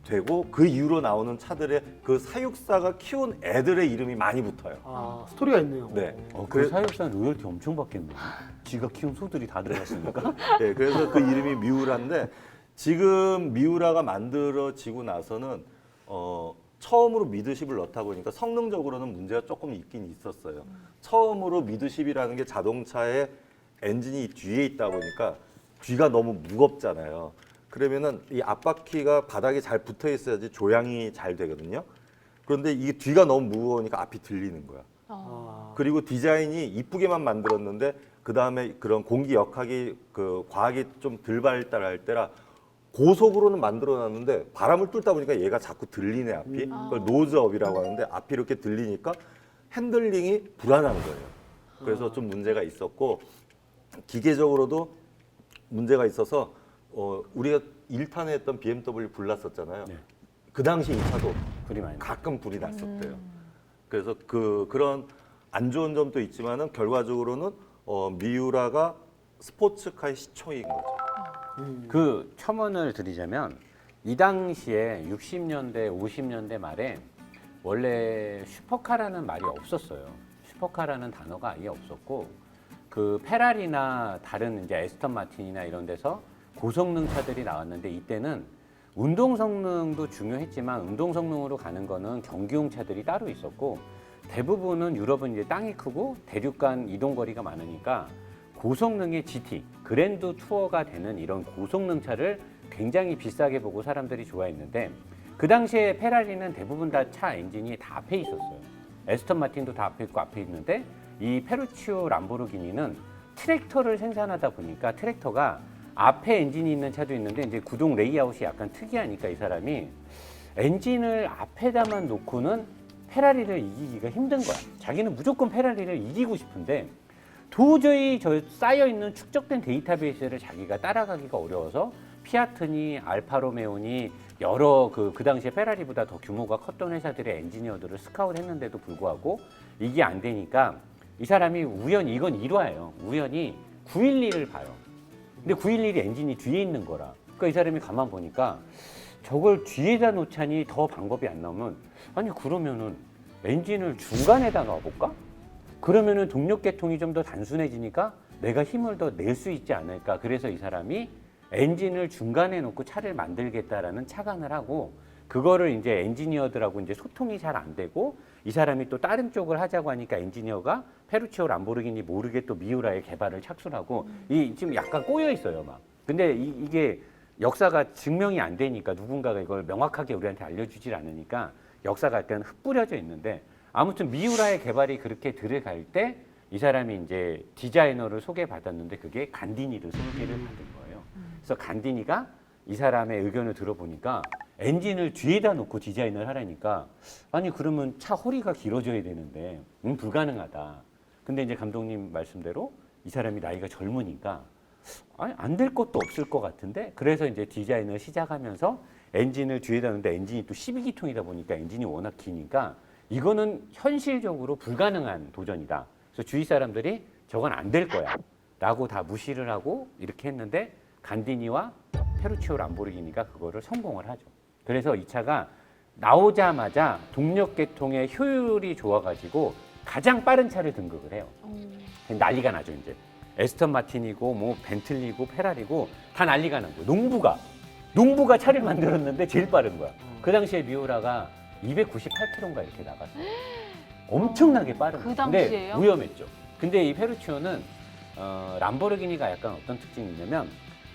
S1: 되고 그 이후로 나오는 차들의 그 사육사가 키운 애들의 이름이 많이 붙어요.
S2: 스토리가 있네요.
S1: 네.
S4: 그 사육사는 로열티 엄청 받겠네. 지가 키운 소들이 다 들어갔으니까.
S1: 네, 그래서 그 이름이 미우라인데 지금 미우라가 만들어지고 나서는 처음으로 미드십을 넣다 보니까 성능적으로는 문제가 조금 있긴 있었어요. 처음으로 미드십이라는 게 자동차의 엔진이 뒤에 있다 보니까 뒤가 너무 무겁잖아요. 그러면은 이 앞바퀴가 바닥에 잘 붙어 있어야지 조향이 잘 되거든요. 그런데 이게 뒤가 너무 무거우니까 앞이 들리는 거야. 그리고 디자인이 이쁘게만 만들었는데 그 다음에 그런 공기 역학이 그 과학이 좀 덜 발달할 때라 고속으로는 만들어놨는데 바람을 뚫다 보니까 얘가 자꾸 들리네 앞이. 그걸 노즈업이라고 하는데 앞이 이렇게 들리니까 핸들링이 불안한 거예요. 그래서 좀 문제가 있었고 기계적으로도 문제가 있어서 우리가 1탄에 했던 BMW 불났었잖아요.
S4: 네.
S1: 그 당시 이 차도
S4: 불이 많이 나.
S1: 가끔 불이 났었대요. 그래서 그런 안 좋은 점도 있지만은 결과적으로는 미우라가 스포츠카의 시초인 거죠.
S4: 그 첨언을 드리자면 이 당시에 60년대, 50년대 말에 원래 슈퍼카라는 말이 없었어요. 슈퍼카라는 단어가 아예 없었고 그 페라리나 다른 이제 에스턴 마틴이나 이런 데서 고성능 차들이 나왔는데 이때는 운동 성능도 중요했지만 운동 성능으로 가는 거는 경기용 차들이 따로 있었고 대부분은 유럽은 이제 땅이 크고 대륙간 이동 거리가 많으니까 고성능의 GT, 그랜드 투어가 되는 이런 고성능 차를 굉장히 비싸게 보고 사람들이 좋아했는데 그 당시에 페라리는 대부분 다 차 엔진이 다 앞에 있었어요. 에스턴 마틴도 다 앞에 있고 앞에 있는데 이 페루치오 람보르기니는 트랙터를 생산하다 보니까 트랙터가 앞에 엔진이 있는 차도 있는데 이제 구동 레이아웃이 약간 특이하니까 이 사람이 엔진을 앞에다만 놓고는 페라리를 이기기가 힘든 거야. 자기는 무조건 페라리를 이기고 싶은데 도저히 저 쌓여있는 축적된 데이터베이스를 자기가 따라가기가 어려워서 피아트니 알파로메오니 여러 그 당시에 페라리보다 더 규모가 컸던 회사들의 엔지니어들을 스카웃 했는데도 불구하고 이게 안 되니까 이 사람이 우연히 이건 일화예요. 우연히 911을 봐요. 근데 911이 엔진이 뒤에 있는 거라. 그러니까 이 사람이 가만 보니까 저걸 뒤에다 놓자니 더 방법이 안 나오면 아니 그러면은 엔진을 중간에다 놔볼까? 그러면은 동력 계통이 좀 더 단순해지니까 내가 힘을 더 낼 수 있지 않을까. 그래서 이 사람이 엔진을 중간에 놓고 차를 만들겠다라는 착안을 하고 그거를 이제 엔지니어들하고 이제 소통이 잘 안 되고 이 사람이 또 다른 쪽을 하자고 하니까 엔지니어가 페루치오 람보르기니 모르게 또 미우라의 개발을 착수하고 이 지금 약간 꼬여 있어요 막. 근데 이게 역사가 증명이 안 되니까 누군가가 이걸 명확하게 우리한테 알려주질 않으니까 역사가 약간 흩뿌려져 있는데 아무튼 미우라의 개발이 그렇게 들어갈 때 이 사람이 이제 디자이너를 소개받았는데 그게 간디니를 소개를 받은 거예요. 그래서 간디니가 이 사람의 의견을 들어보니까 엔진을 뒤에다 놓고 디자인을 하라니까 아니 그러면 차 허리가 길어져야 되는데 불가능하다. 근데 이제 감독님 말씀대로 이 사람이 나이가 젊으니까 아니 안 될 것도 없을 것 같은데 그래서 이제 디자인을 시작하면서 엔진을 뒤에다 놓는데 엔진이 또 12기통이다 보니까 엔진이 워낙 기니까 이거는 현실적으로 불가능한 도전이다. 그래서 주위 사람들이 저건 안 될 거야 라고 다 무시를 하고 이렇게 했는데 간디니와 페루치오 람보르기니가 그거를 성공을 하죠. 그래서 이 차가 나오자마자 동력 계통의 효율이 좋아가지고 가장 빠른 차를 등극을 해요. 난리가 나죠 이제. 에스턴 마틴이고 뭐 벤틀리고 페라리고 다 난리가 난 거예요. 농부가 차를 만들었는데 제일 빠른 거야. 그 당시에 미우라가 298km인가 이렇게 나갔어요. 엄청나게 빠른 거예요.
S3: 그 당시에요?
S4: 근데 위험했죠. 근데 이 페루치오는 람보르기니가 약간 어떤 특징이 있냐면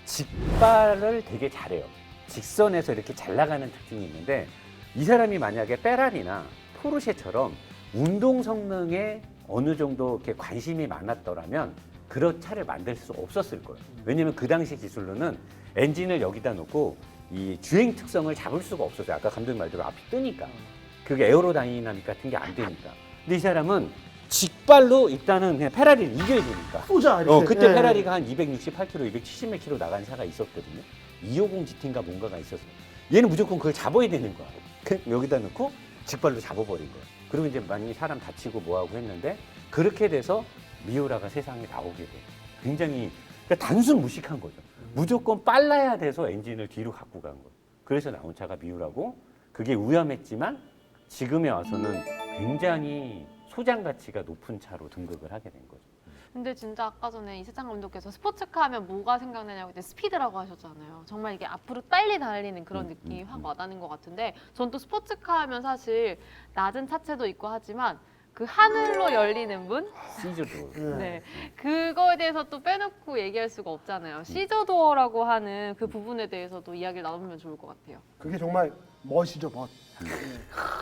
S4: 직발을 되게 잘해요. 직선에서 이렇게 잘 나가는 특징이 있는데 이 사람이 만약에 페라리나 포르쉐처럼 운동 성능에 어느 정도 이렇게 관심이 많았더라면 그런 차를 만들 수 없었을 거예요. 왜냐면 그 당시 기술로는 엔진을 여기다 놓고 이 주행 특성을 잡을 수가 없었어요. 아까 감독님 말대로 앞이 뜨니까. 그게 에어로다이나믹 같은 게 안 되니까. 근데 이 사람은 직발로 일단은 그냥 페라리를 이겨야 되니까.
S2: 쏘자 이렇게.
S4: 그때
S2: 예.
S4: 페라리가 한 268km, 270몇 km 나간 차가 있었거든요. 250 GT인가 뭔가가 있었어요. 얘는 무조건 그걸 잡아야 되는 거야. 여기다 넣고 직발로 잡아버린 거야. 그리고 이제 많이 사람 다치고 뭐하고 했는데 그렇게 돼서 미우라가 세상에 나오게 돼. 굉장히 그러니까 단순 무식한 거죠. 무조건 빨라야 돼서 엔진을 뒤로 갖고 간 거예요. 그래서 나온 차가 미우라고 그게 위험했지만 지금에 와서는 굉장히 소장 가치가 높은 차로 등극을 하게 된 거죠.
S3: 근데 진짜 아까 전에 이세창 감독께서 스포츠카 하면 뭐가 생각나냐고 그때 스피드라고 하셨잖아요. 정말 이게 앞으로 빨리 달리는 그런 느낌이 확 와닿는 것 같은데 전 또 스포츠카 하면 사실 낮은 차체도 있고 하지만 그 하늘로 열리는 문?
S4: 시즈도.
S3: 네. 그거에 대해서 또 빼놓고 얘기할 수가 없잖아요. 시저도어라고 하는 그 부분에 대해서도 이야기를 나누면 좋을 것 같아요.
S2: 그게 정말 멋이죠, 멋. 예.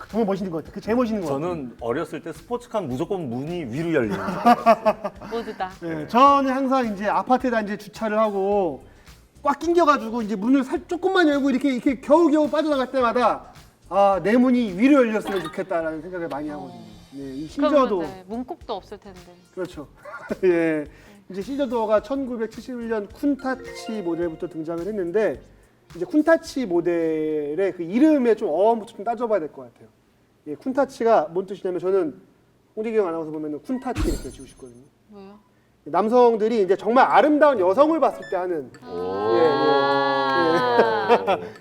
S2: 정말 멋있는 것 같아요. 그게 제일 멋있는 것 같아요.
S1: 저는 어렸을 때 스포츠카는 무조건 문이 위로 열리는 줄 알았어요.
S3: 모두 다.
S2: 예, 저는 항상 이제 아파트에다 이제 주차를 하고 꽉 낑겨가지고 이제 문을 조금만 열고 이렇게 겨우겨우 빠져나갈 때마다 아, 내 문이 위로 열렸으면 좋겠다라는 생각을 많이 하거든요. 네, 이 시저도
S3: 그러면 문콕도 없을 텐데.
S2: 그렇죠. 예, 이제 시저도어가 1971년 쿤타치 모델부터 등장을 했는데 이제 쿤타치 모델의 그 이름에 좀 어원부터 좀 따져봐야 될 것 같아요. 예, kun타치가 뭔 뜻이냐면 저는 홍재경 아나운서 보면은 쿤타치 이렇게 지고 싶거든요.
S3: 뭐요?
S2: 남성들이 이제 정말 아름다운 여성을 봤을 때 하는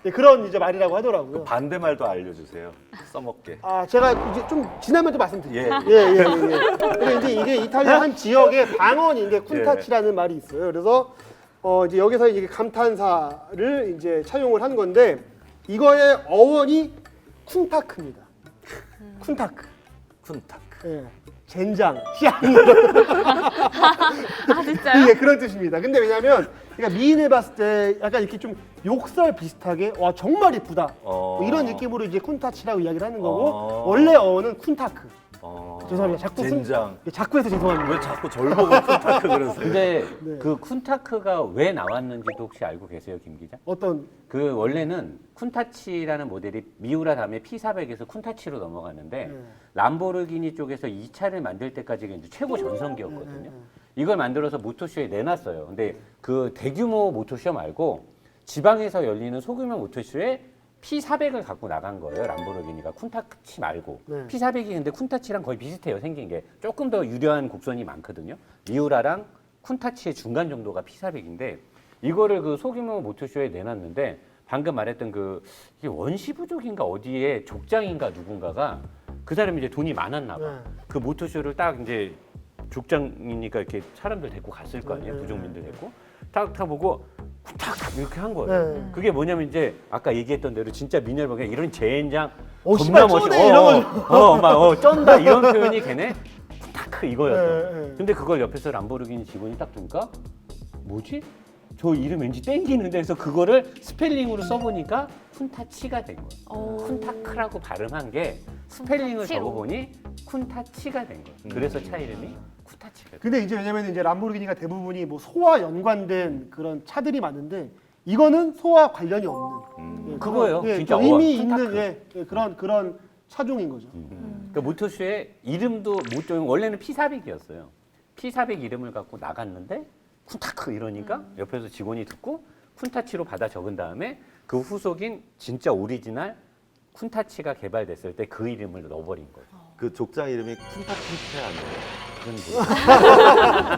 S2: 예, 그런 이제 말이라고 하더라고요.
S1: 반대말도 알려주세요. 써먹게.
S2: 아, 제가 이제 좀 지나면 또 말씀드릴게요.
S1: 예.
S2: 근데 이제 이게 이탈리아 한 지역의 방언인 게 쿤타치라는 말이 있어요. 그래서 이제 여기서 이게 감탄사를 이제 차용을 한 건데 이거의 어원이 쿤타크입니다. 쿤타크.
S1: 쿤타크.
S2: 예. 젠장, 희양.
S3: 아 진짜요?
S2: 예, 그런 뜻입니다. 근데 왜냐면 그러니까 미인을 봤을 때 약간 이렇게 좀 욕설 비슷하게 와 정말 이쁘다 뭐 이런 느낌으로 이제 쿤타치라고 이야기를 하는 거고 원래 어원은 쿤타크. 죄송합니다. 자꾸
S1: 젠장.
S2: 자꾸 해서 죄송합니다.
S1: 왜 자꾸 절 보고 쿤타크 그러세요?
S4: 근데
S2: 네.
S4: 그 쿤타크가 왜 나왔는지도 혹시 알고 계세요, 김 기자?
S2: 어떤
S4: 그 원래는 쿤타치라는 모델이 미우라 다음에 P400에서 쿤타치로 넘어가는데 람보르기니 쪽에서 이 차를 만들 때까지가 이제 최고 전성기였거든요. 이걸 만들어서 모토쇼에 내놨어요. 근데 그 대규모 모토쇼 말고 지방에서 열리는 소규모 모토쇼에 P400을 갖고 나간 거예요. 람보르기니가 쿤타치 말고.
S2: 네.
S4: P400이 근데 쿤타치랑 거의 비슷해요. 생긴 게. 조금 더 유려한 곡선이 많거든요. 미우라랑 쿤타치의 중간 정도가 P400인데 이거를 그 소규모 모토쇼에 내놨는데 방금 말했던 그 이게 원시부족인가 어디에 족장인가 누군가가 그 사람이 이제 돈이 많았나 봐.
S2: 네.
S4: 그 모토쇼를 딱 이제 족장이니까 이렇게 사람들 데리고 갔을 거 아니에요.
S2: 네.
S4: 부족민들 데리고 딱 보고 탁 이렇게 한 거예요.
S2: 네.
S4: 그게 뭐냐면 이제 아까 얘기했던 대로 진짜 미네르바가 이런 젠장
S2: 씨발, 쩌네, 이런
S4: 쩐다 이런 표현이 걔네 탁 이거였어.
S2: 네.
S4: 근데 그걸 옆에서 람보르기니 직원이 딱 보니까 뭐지? 저 이름 왠지 땡기는데 해서 그거를 스펠링으로 써보니까 쿤타치가 된 거예요. 쿤타크라고 발음한 게 스펠링을
S3: 쿤타치로.
S4: 적어보니 쿤타치가 된 거예요. 그래서 차 이름이 쿤타치가 됐어요.
S2: 근데 이제 왜냐면 이제 람보르기니가 대부분이 뭐 소와 연관된 그런 차들이 많은데 이거는 소와 관련이 없는 예,
S4: 그거예요.
S2: 그런, 예,
S4: 진짜
S2: 좀 의미
S4: 쿤타크.
S2: 있는 예, 그런 차종인 거죠.
S4: 그러니까 모토쇼의 이름도 원래는 P400이었어요. P400 이름을 갖고 나갔는데 쿤타크 이러니까 옆에서 직원이 듣고 쿤타치로 받아 적은 다음에 그 후속인 진짜 오리지널 쿤타치가 개발됐을 때 그 이름을 넣어버린 거예요.
S1: 그 족장 이름이 쿤타틴테 아니에요?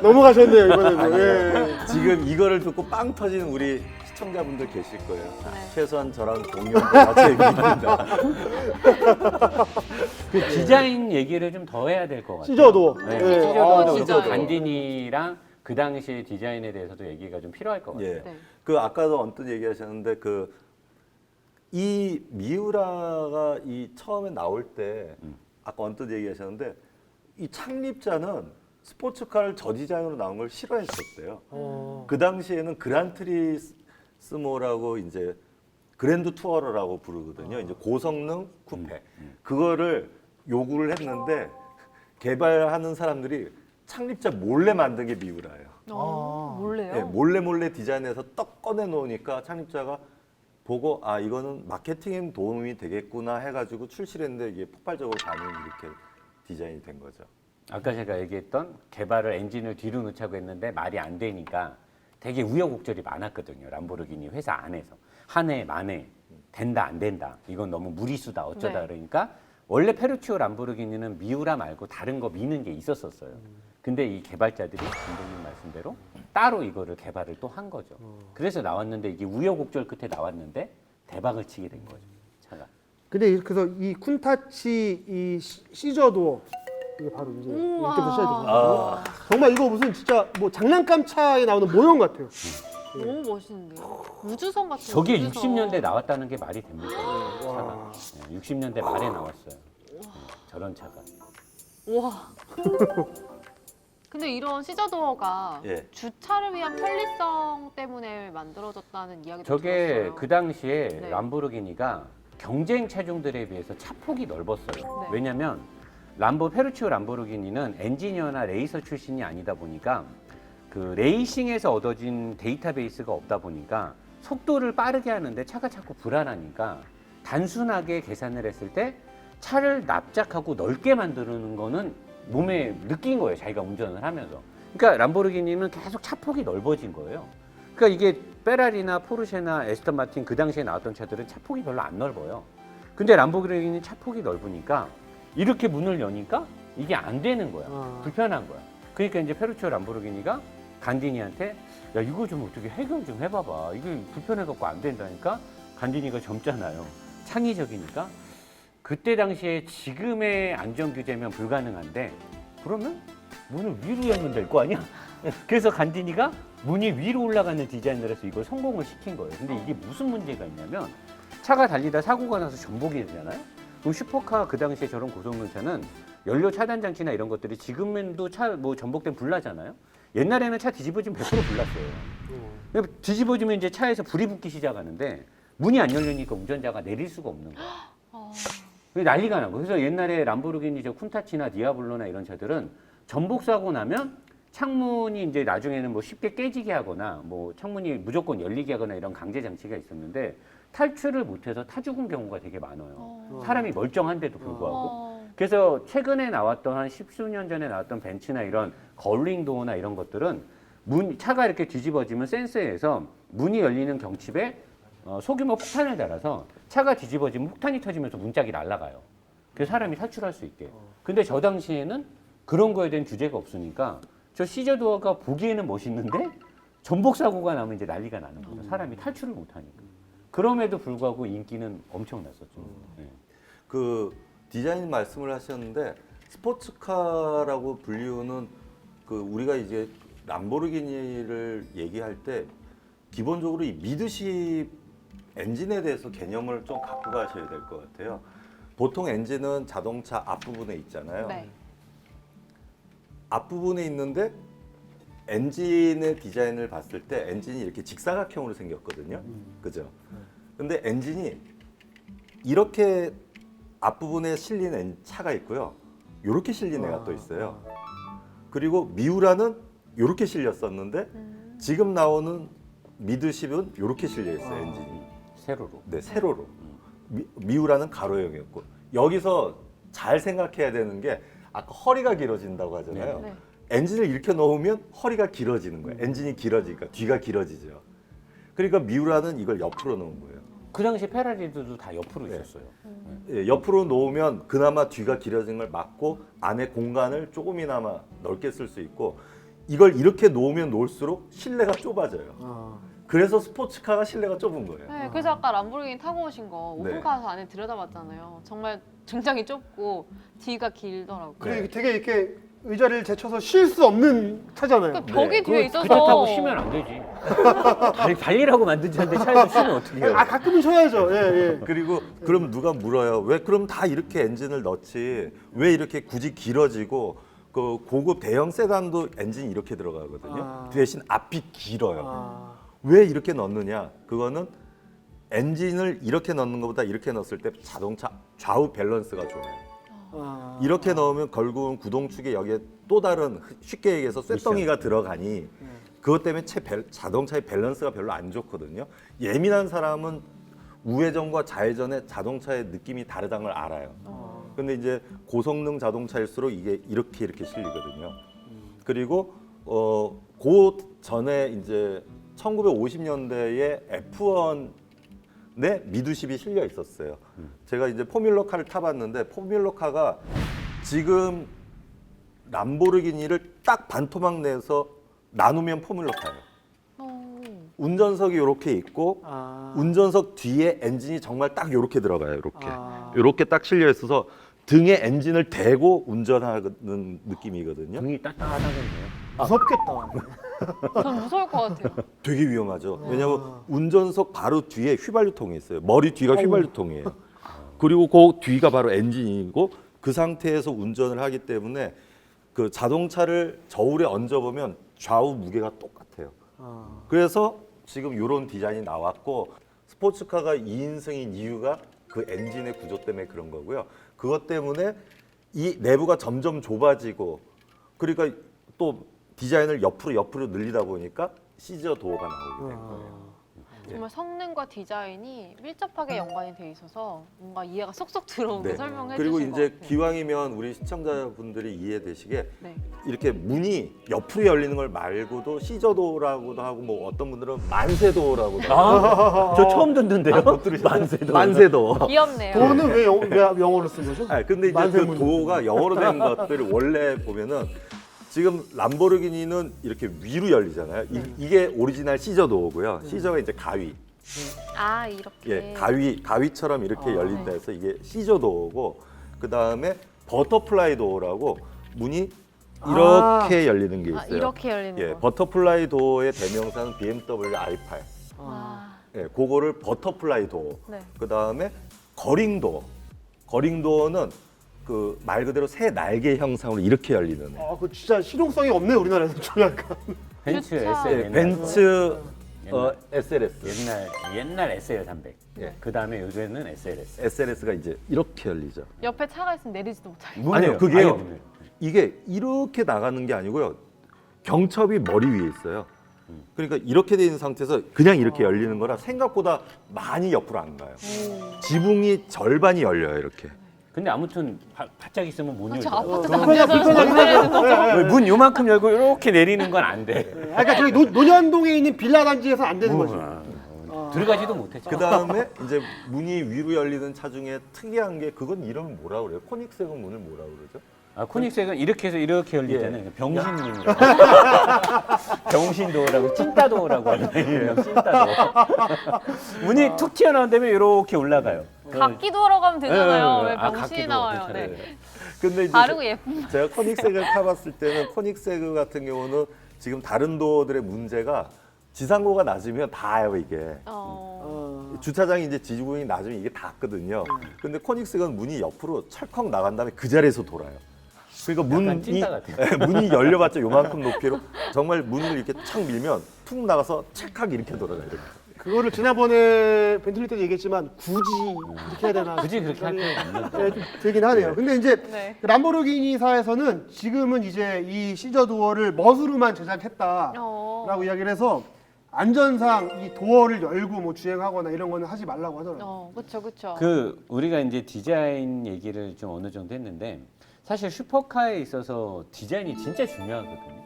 S2: 넘어가셨네요 이번에도. 예.
S1: 지금 이거를 듣고 빵 터지는 우리 시청자분들 계실 거예요.
S3: 네.
S1: 최소한 저랑 동료들 같이 얘기합니다.
S4: 그 디자인 얘기를 좀 더 해야 될 것 같아요.
S2: 시저도.
S4: 네,
S2: 예.
S4: 시저도
S3: 시저도.
S4: 간디니랑 그 당시의 디자인에 대해서도 얘기가 좀 필요할 것 같아요.
S1: 예.
S3: 네.
S1: 그 아까도 언뜻 얘기하셨는데 이 미우라가 이 처음에 나올 때 아까 언뜻 얘기하셨는데 이 창립자는 스포츠카를 저 디자인으로 나온 걸 싫어했었대요. 그 당시에는 그란트리스모라고 이제 그랜드 투어러라고 부르거든요. 이제 고성능 쿠페. 그거를 요구를 했는데 개발하는 사람들이 창립자 몰래 만든 게 미우라예요.
S3: 몰래요?
S1: 네, 몰래 디자인해서 떡 꺼내 놓으니까 창립자가 보고 아 이거는 마케팅에 도움이 되겠구나 해가지고 출시를 했는데 이게 폭발적으로 반응이 이렇게 디자인이 된 거죠.
S4: 아까 제가 얘기했던 개발을 엔진을 뒤로 놓자고 했는데 말이 안 되니까 되게 우여곡절이 많았거든요. 람보르기니 회사 안에서 한 해 만에 된다 안 된다 이건 너무 무리수다 어쩌다
S3: 네.
S4: 그러니까 원래 페루치오 람보르기니는 미우라 말고 다른 거 미는 게 있었었어요. 근데 이 개발자들이 감독님 말씀대로 따로 이거를 개발을 또 한 거죠. 그래서 나왔는데 이게 우여곡절 끝에 나왔는데 대박을 치게 된 거죠. 차가.
S2: 근데 그래서 이 쿤타치 이 시저도 이게 바로 이제
S3: 우와.
S2: 이때부터 시작이 된 거예요. 정말 이거 무슨 진짜 뭐 장난감 차에 나오는 모형 같아요.
S3: 너무 멋있는데요. 우주선 같은.
S4: 저게
S3: 우주선.
S4: 60년대 나왔다는 게 말이 됩니까? 차가. 네, 60년대 말에 나왔어요. 네, 저런 차가.
S3: 와. 근데 이런 시저도어가
S1: 예.
S3: 주차를 위한 편리성 때문에 만들어졌다는 이야기도
S4: 저게
S3: 들었어요.
S4: 그 당시에
S3: 네.
S4: 람보르기니가 경쟁 차종들에 비해서 차폭이 넓었어요.
S3: 네.
S4: 왜냐하면 페루치오 람보르기니는 엔지니어나 레이서 출신이 아니다 보니까 그 레이싱에서 얻어진 데이터베이스가 없다 보니까 속도를 빠르게 하는데 차가 자꾸 불안하니까 단순하게 계산을 했을 때 차를 납작하고 넓게 만드는 거는 몸에 느낀 거예요. 자기가 운전을 하면서. 그러니까 람보르기니는 계속 차폭이 넓어진 거예요. 그러니까 이게 페라리나 포르쉐나 에스턴 마틴 그 당시에 나왔던 차들은 차폭이 별로 안 넓어요. 근데 람보르기니는 차폭이 넓으니까 이렇게 문을 여니까 이게 안 되는 거야. 불편한 거야. 그러니까 이제 페루치오 람보르기니가 간디니한테 야 이거 좀 어떻게 해결 좀 해봐봐. 이게 불편해갖고 안 된다니까 간디니가 젊잖아요. 창의적이니까 그때 당시에 지금의 안전규제면 불가능한데 그러면 문을 위로 열면 될 거 아니야? 그래서 간디니가 문이 위로 올라가는 디자인을 해서 이걸 성공을 시킨 거예요. 근데 이게 무슨 문제가 있냐면 차가 달리다 사고가 나서 전복이 되잖아요. 그럼 슈퍼카 그 당시에 저런 고성능 차는 연료 차단 장치나 이런 것들이 지금도 차 뭐 전복되면 불나잖아요. 옛날에는 차 뒤집어지면 100% 불났어요. 뒤집어지면 이제 차에서 불이 붙기 시작하는데 문이 안 열리니까 운전자가 내릴 수가 없는 거예요. 난리가 나고. 그래서 옛날에 람보르기니 저 쿤타치나 디아블로나 이런 차들은 전복 사고 나면 창문이 이제 나중에는 뭐 쉽게 깨지게 하거나 뭐 창문이 무조건 열리게 하거나 이런 강제 장치가 있었는데 탈출을 못해서 타 죽은 경우가 되게 많아요. 사람이 멀쩡한데도 불구하고. 그래서 최근에 나왔던 한 십수년 전에 나왔던 벤츠나 이런 걸링 도어나 이런 것들은 차가 이렇게 뒤집어지면 센서에서 문이 열리는 경칩에 소규모 폭탄을 달아서 차가 뒤집어지면 폭탄이 터지면서 문짝이 날아가요. 그래서 사람이 탈출할 수 있게. 근데 저 당시에는 그런 거에 대한 규제가 없으니까 저 시저도어가 보기에는 멋있는데 전복 사고가 나면 이제 난리가 나는 거죠. 사람이 탈출을 못 하니까. 그럼에도 불구하고 인기는 엄청났었죠. 네.
S1: 그 디자인 말씀을 하셨는데 스포츠카라고 불리우는 그 우리가 이제 람보르기니를 얘기할 때 기본적으로 이 미드십 엔진에 대해서 개념을 좀 갖고 가셔야 될 것 같아요. 보통 엔진은 자동차 앞부분에 있잖아요.
S3: 네.
S1: 앞부분에 있는데 엔진의 디자인을 봤을 때 엔진이 이렇게 직사각형으로 생겼거든요. 그죠? 근데 엔진이 이렇게 앞부분에 실린 차가 있고요. 이렇게 실린 애가 또 있어요. 그리고 미우라는 이렇게 실렸었는데 지금 나오는 미드십은 이렇게 실려 있어요, 엔진이.
S4: 세로로.
S1: 네, 세로로. 미우라는 가로형이었고 여기서 잘 생각해야 되는 게 아까 허리가 길어진다고 하잖아요.
S3: 네.
S1: 엔진을 이렇게 넣으면 허리가 길어지는 거예요. 엔진이 길어지니까 뒤가 길어지죠. 그러니까 미우라는 이걸 옆으로 넣은 거예요.
S4: 그 당시 페라리들도 다 옆으로
S1: 네.
S4: 있었어요.
S1: 예, 옆으로 놓으면 그나마 뒤가 길어지는 걸 막고 안에 공간을 조금이나마 넓게 쓸 수 있고 이걸 이렇게 놓으면 놓을수록 실내가 좁아져요. 그래서 스포츠카가 실내가 좁은 거예요.
S3: 네, 그래서 아까 람보르기니 타고 오신 거
S1: 네.
S3: 오픈카에서 안에 들여다봤잖아요. 정말 굉장히 좁고 뒤가 길더라고요.
S2: 그리고 되게 이렇게 의자를 제쳐서 쉴 수 없는 차잖아요.
S3: 그러니까 벽이
S1: 네.
S3: 뒤에 있어서
S4: 그차 타고 쉬면 안 되지. 달리라고 만들지 않는데 차에서 쉬면 어떻게 해요?
S2: 아 가끔은 쉬어야죠. 예, 예.
S1: 그리고 그럼 누가 물어요. 왜 그럼 다 이렇게 엔진을 넣지? 왜 이렇게 굳이 길어지고 그 고급 대형 세단도 엔진이 이렇게 들어가거든요. 대신 앞이 길어요. 왜 이렇게 넣느냐? 그거는 엔진을 이렇게 넣는 것보다 이렇게 넣었을 때 자동차 좌우 밸런스가 좋아요. 이렇게 넣으면 결국은 구동축에 여기에 또 다른 쉽게 얘기해서 쇳덩이가 들어가니 그것 때문에 자동차의 밸런스가 별로 안 좋거든요. 예민한 사람은 우회전과 좌회전의 자동차의 느낌이 다르다는 걸 알아요. 근데 이제 고성능 자동차일수록 이게 이렇게 실리거든요. 그리고 그 전에 이제 1950년대에 F1에 미드십이 실려 있었어요. 제가 이제 포뮬러카를 타봤는데 포뮬러카가 지금 람보르기니를 딱 반토막 내서 나누면 포뮬러카예요. 운전석이 이렇게 있고 운전석 뒤에 엔진이 정말 딱 이렇게 들어가요. 이렇게 이렇게 딱 실려 있어서 등에 엔진을 대고 운전하는 느낌이거든요.
S4: 등이 따뜻하겠네요.
S2: 무섭겠다.
S3: 전 무서울 것 같아요.
S1: 되게 위험하죠. 왜냐하면 운전석 바로 뒤에 휘발유통이 있어요. 머리 뒤가 휘발유통이에요. 그리고 그 뒤가 바로 엔진이고 그 상태에서 운전을 하기 때문에 그 자동차를 저울에 얹어보면 좌우 무게가 똑같아요. 그래서 지금 이런 디자인이 나왔고 스포츠카가 2인승인 이유가 그 엔진의 구조 때문에 그런 거고요. 그것 때문에 이 내부가 점점 좁아지고 그러니까 또 디자인을 옆으로 늘리다 보니까 시저 도어가 나오게 된 거예요.
S3: 정말 성능과 디자인이 밀접하게 연관이 돼 있어서 뭔가 이해가 쏙쏙 들어오게
S1: 네.
S3: 설명해
S1: 그리고
S3: 주신 것
S1: 이제
S3: 같아요.
S1: 기왕이면 우리 시청자분들이 이해되시게
S3: 네.
S1: 이렇게 문이 옆으로 열리는 걸 말고도 시저도어라고도 하고 뭐 어떤 분들은 만세도어라고도 하고
S4: 저 처음 듣는데요.
S1: 만세도어.
S3: 귀엽네요.
S2: 도어는 왜 영어로 쓴 거죠?
S1: 아 근데 이제 그 도어가 영어로 된 것들을 원래 보면은 지금 람보르기니는 이렇게 위로 열리잖아요. 이게 오리지널 시저 도어고요. 시저가 이제 가위.
S3: 아 이렇게.
S1: 예, 가위처럼 이렇게 열린다 해서 이게 시저 도어고 그다음에 버터플라이 도어라고 문이 이렇게 열리는 게 있어요.
S3: 아, 이렇게 열리는
S1: 예,
S3: 거.
S1: 버터플라이 도어의 대명사는 BMW i8.
S3: 아,
S1: 예, 그거를 버터플라이 도어.
S3: 네.
S1: 그다음에 거링 도어. 거링 도어는 그 말 그대로 새 날개 형상으로 이렇게 열리는 애.
S2: 그 진짜 실용성이 없네 우리나라에서 좀 약간.
S4: 벤츠
S3: 주차.
S4: SL.
S1: 예, 벤츠 SLS.
S4: 옛날 SL 300.
S1: 예.
S4: 그 다음에 요새는 SLS.
S1: SLS가 이제 이렇게 열리죠.
S3: 옆에 차가 있으면 내리지도 못하게.
S1: 아니요, 그게요.
S4: 아예 문을.
S1: 이게 이렇게 나가는 게 아니고요. 경첩이 머리 위에 있어요. 그러니까 이렇게 돼 있는 상태에서 그냥 이렇게 열리는 거라 생각보다 많이 옆으로 안 가요. 지붕이 절반이 열려요, 이렇게.
S4: 근데 아무튼 바짝 있으면 못
S3: 그렇죠.
S4: 열죠.
S3: 아파트 단지에서 내리는 거죠.
S4: 문 요만큼 열고 이렇게 내리는 건 안 돼.
S2: 그러니까 저기 노년동에 있는 빌라 단지에서 안 되는 거죠.
S4: 들어가지도 못했죠.
S1: 그 다음에 이제 문이 위로 열리는 차 중에 특이한 게 그건 이름을 뭐라 그래요? 코닉스건 문을 뭐라 그러죠?
S4: 아, 코닉스는 이렇게 해서 이렇게 열리잖아요.
S1: 예.
S4: 병신문이라고. 병신도어라고 찐따도어라고 하는 찐따도어. 문이 툭 튀어나온 다음에 이렇게 올라가요.
S3: 각기도 하러 가면 되잖아요.
S4: 네,
S3: 왜
S4: 아,
S3: 병신이
S4: 각기도
S3: 나와요.
S4: 괜찮아요.
S3: 네.
S1: 근데 이제
S3: 다르고 예쁜.
S1: 제가 코닉스를 타봤을 때는 코닉스그 같은 경우는 지금 다른 도어들의 문제가 지상고가 낮으면 다예요 이게. 주차장이 이제 지지구역이 낮으면 이게 닿거든요. 근데 코닉스건 문이 옆으로 철컥 나간 다음에 그 자리에서 돌아요. 그러니까
S4: 약간 찐따 같아요.
S1: 문이 열려봤자 요만큼 높이로 정말 문을 이렇게 착 밀면 툭 나가서 착하게 이렇게 돌아가요. 이렇게.
S2: 그거를 지난번에 벤틀리 때도 얘기했지만 굳이 이렇게 해야 되나?
S4: 굳이 그렇게 할 필요는 없는데.
S2: 네, 좀 들긴 하네요. 근데 이제
S3: 네.
S2: 그 람보르기니사에서는 지금은 이제 이 시저 도어를 멋으로만 제작했다라고 이야기를 해서 안전상 이 도어를 열고 뭐 주행하거나 이런 거는 하지 말라고 하더라고요.
S3: 그렇죠, 그렇죠.
S4: 그 우리가 이제 디자인 얘기를 좀 어느 정도 했는데 사실 슈퍼카에 있어서 디자인이 진짜 중요하거든요.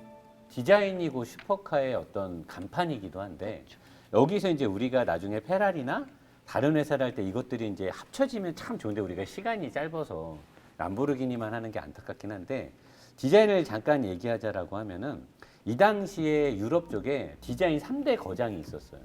S4: 디자인이고 슈퍼카의 어떤 간판이기도 한데 여기서 이제 우리가 나중에 페라리나 다른 회사를 할 때 이것들이 이제 합쳐지면 참 좋은데 우리가 시간이 짧아서 람보르기니만 하는 게 안타깝긴 한데 디자인을 잠깐 얘기하자라고 하면은 이 당시에 유럽 쪽에 디자인 3대 거장이 있었어요.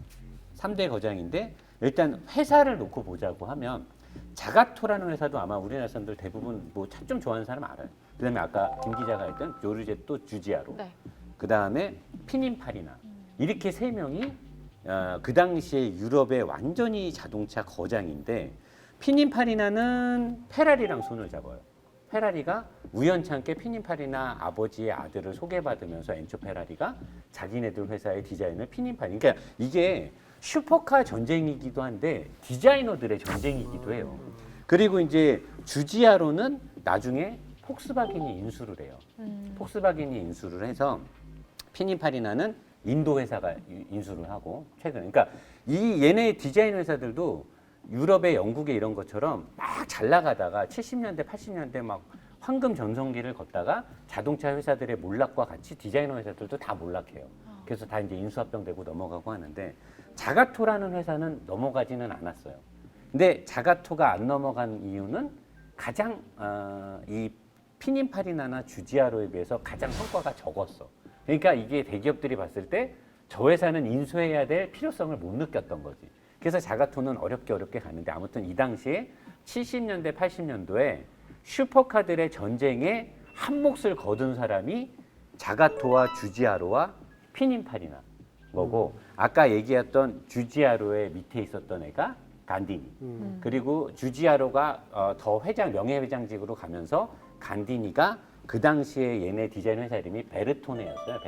S4: 3대 거장인데 일단 회사를 놓고 보자고 하면 자가토라는 회사도 아마 우리나라 사람들 대부분 뭐 차 좀 좋아하는 사람 알아요. 그다음에 아까 김 기자가 했던 조르제토 주지아로,
S3: 네.
S4: 그다음에 피닌파리나 이렇게 세 명이 그 당시에 유럽의 완전히 자동차 거장인데 피닌파리나는 페라리랑 손을 잡아요. 페라리가 우연찮게 피닌파리나 아버지의 아들을 소개받으면서 엔초 페라리가 자기네들 회사의 디자인을 피닌파리. 그러니까 이게 슈퍼카 전쟁이기도 한데 디자이너들의 전쟁이기도 해요. 그리고 이제 주지아로는 나중에 폭스바겐이 인수를 해요. 폭스바겐이 인수를 해서 피닌파리나는 인도 회사가 인수를 하고 최근 그러니까 이 얘네 디자인 회사들도 유럽의 영국의 이런 것처럼 막 잘 나가다가 70년대 80년대 막 황금 전성기를 걷다가 자동차 회사들의 몰락과 같이 디자이너 회사들도 다 몰락해요. 그래서 다 이제 인수합병되고 넘어가고 하는데 자가토라는 회사는 넘어가지는 않았어요. 근데 자가토가 안 넘어간 이유는 가장 이 피닌파리나나 주지아로에 비해서 가장 성과가 적었어. 그러니까 이게 대기업들이 봤을 때 저 회사는 인수해야 될 필요성을 못 느꼈던 거지. 그래서 자가토는 어렵게 가는데 아무튼 이 당시에 70년대 80년도에 슈퍼카들의 전쟁에 한 몫을 거둔 사람이 자가토와 주지아로와 피닌파리나 거고 아까 얘기했던 주지아로의 밑에 있었던 애가 간디니 그리고 주지아로가 더 명예회장직으로 가면서 간디니가 그 당시에 얘네 디자인 회사 이름이 베르토네였어요.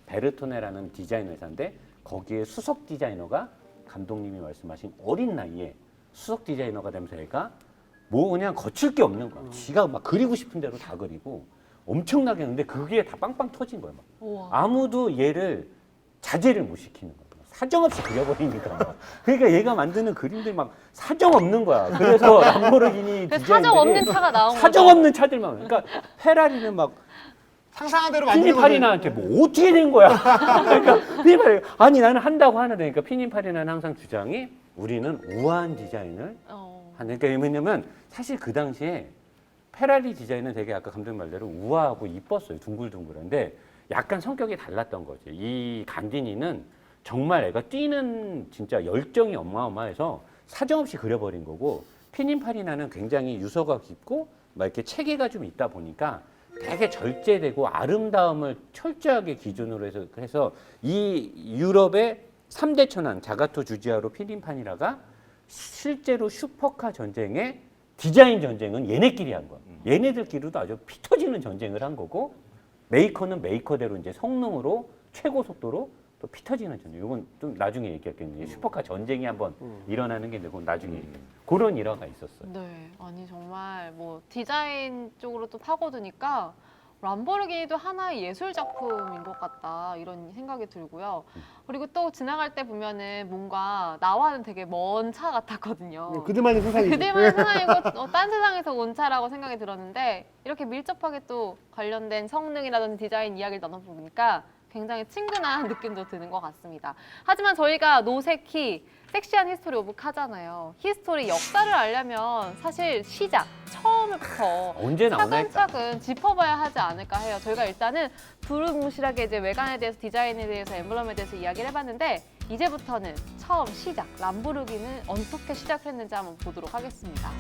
S4: 베르토네라는 디자인 회사인데 거기에 수석 디자이너가 감독님이 말씀하신 어린 나이에 수석 디자이너가 되면서 얘가 뭐 그냥 거칠 게 없는 거야. 지가 막 그리고 싶은 대로 다 그리고 엄청나게 했는데 그게 다 빵빵 터진 거야. 막.
S3: 우와.
S4: 아무도 얘를 자제를 못 시키는 거야. 사정없이 그려버리니까. 막. 그러니까 얘가 만드는 그림들이 막 사정없는 거야. 그래서 람보르기니 디자인들이
S3: 사정없는 차가 나온 거죠.
S4: 사정없는 차들만. 그러니까 페라리는 막
S2: 상상한 대로 만드는
S4: 피닌파리나한테 뭐 어떻게 된 거야? 그러니까 피닌파리 아니 나는 한다고 하는데 그러니까 피닌파리나는 항상 주장이 우리는 우아한 디자인을 하는 그러니까 왜냐면 사실 그 당시에 페라리 디자인은 되게 아까 감독님 말대로 우아하고 이뻤어요. 둥글둥글한데 약간 성격이 달랐던 거지. 이 간디니는 정말 애가 뛰는 진짜 열정이 어마어마해서 사정없이 그려버린 거고 피닌파리나는 굉장히 유서가 깊고 막 이렇게 체계가 좀 있다 보니까 되게 절제되고 아름다움을 철저하게 기준으로 해서 이 유럽의 3대 천왕 자가토, 주지아로, 피닌파리나가 실제로 슈퍼카 전쟁의 디자인 전쟁은 얘네끼리 한 거야. 얘네들끼리도 아주 피 터지는 전쟁을 한 거고 메이커는 메이커대로 이제 성능으로 최고 속도로 또 피 터지는 전쟁. 이건 좀 나중에 얘기할게요. 슈퍼카 전쟁이 한번 일어나는 게 그건 나중에 얘기해요. 그런 일화가 있었어요.
S3: 네, 아니 정말 뭐 디자인 쪽으로 또 파고드니까 람보르기니도 하나의 예술 작품인 것 같다 이런 생각이 들고요. 그리고 또 지나갈 때 보면은 뭔가 나와는 되게 먼 차 같았거든요.
S2: 그들만의 세상이죠.
S3: 그들만의 세상이고 딴 세상에서 온 차라고 생각이 들었는데 이렇게 밀접하게 또 관련된 성능이라든지 디자인 이야기를 나눠보니까 굉장히 친근한 느낌도 드는 것 같습니다. 하지만 저희가 노세키 섹시한 히스토리 오브 카잖아요. 히스토리 역사를 알려면 사실 시작, 처음부터
S4: 언제 나오나 했다.
S3: 차근차근 짚어봐야 하지 않을까 해요. 저희가 일단은 두루뭉실하게 이제 외관에 대해서, 디자인에 대해서, 엠블럼에 대해서 이야기를 해봤는데 이제부터는 처음 시작, 람보르기니는 어떻게 시작했는지 한번 보도록 하겠습니다.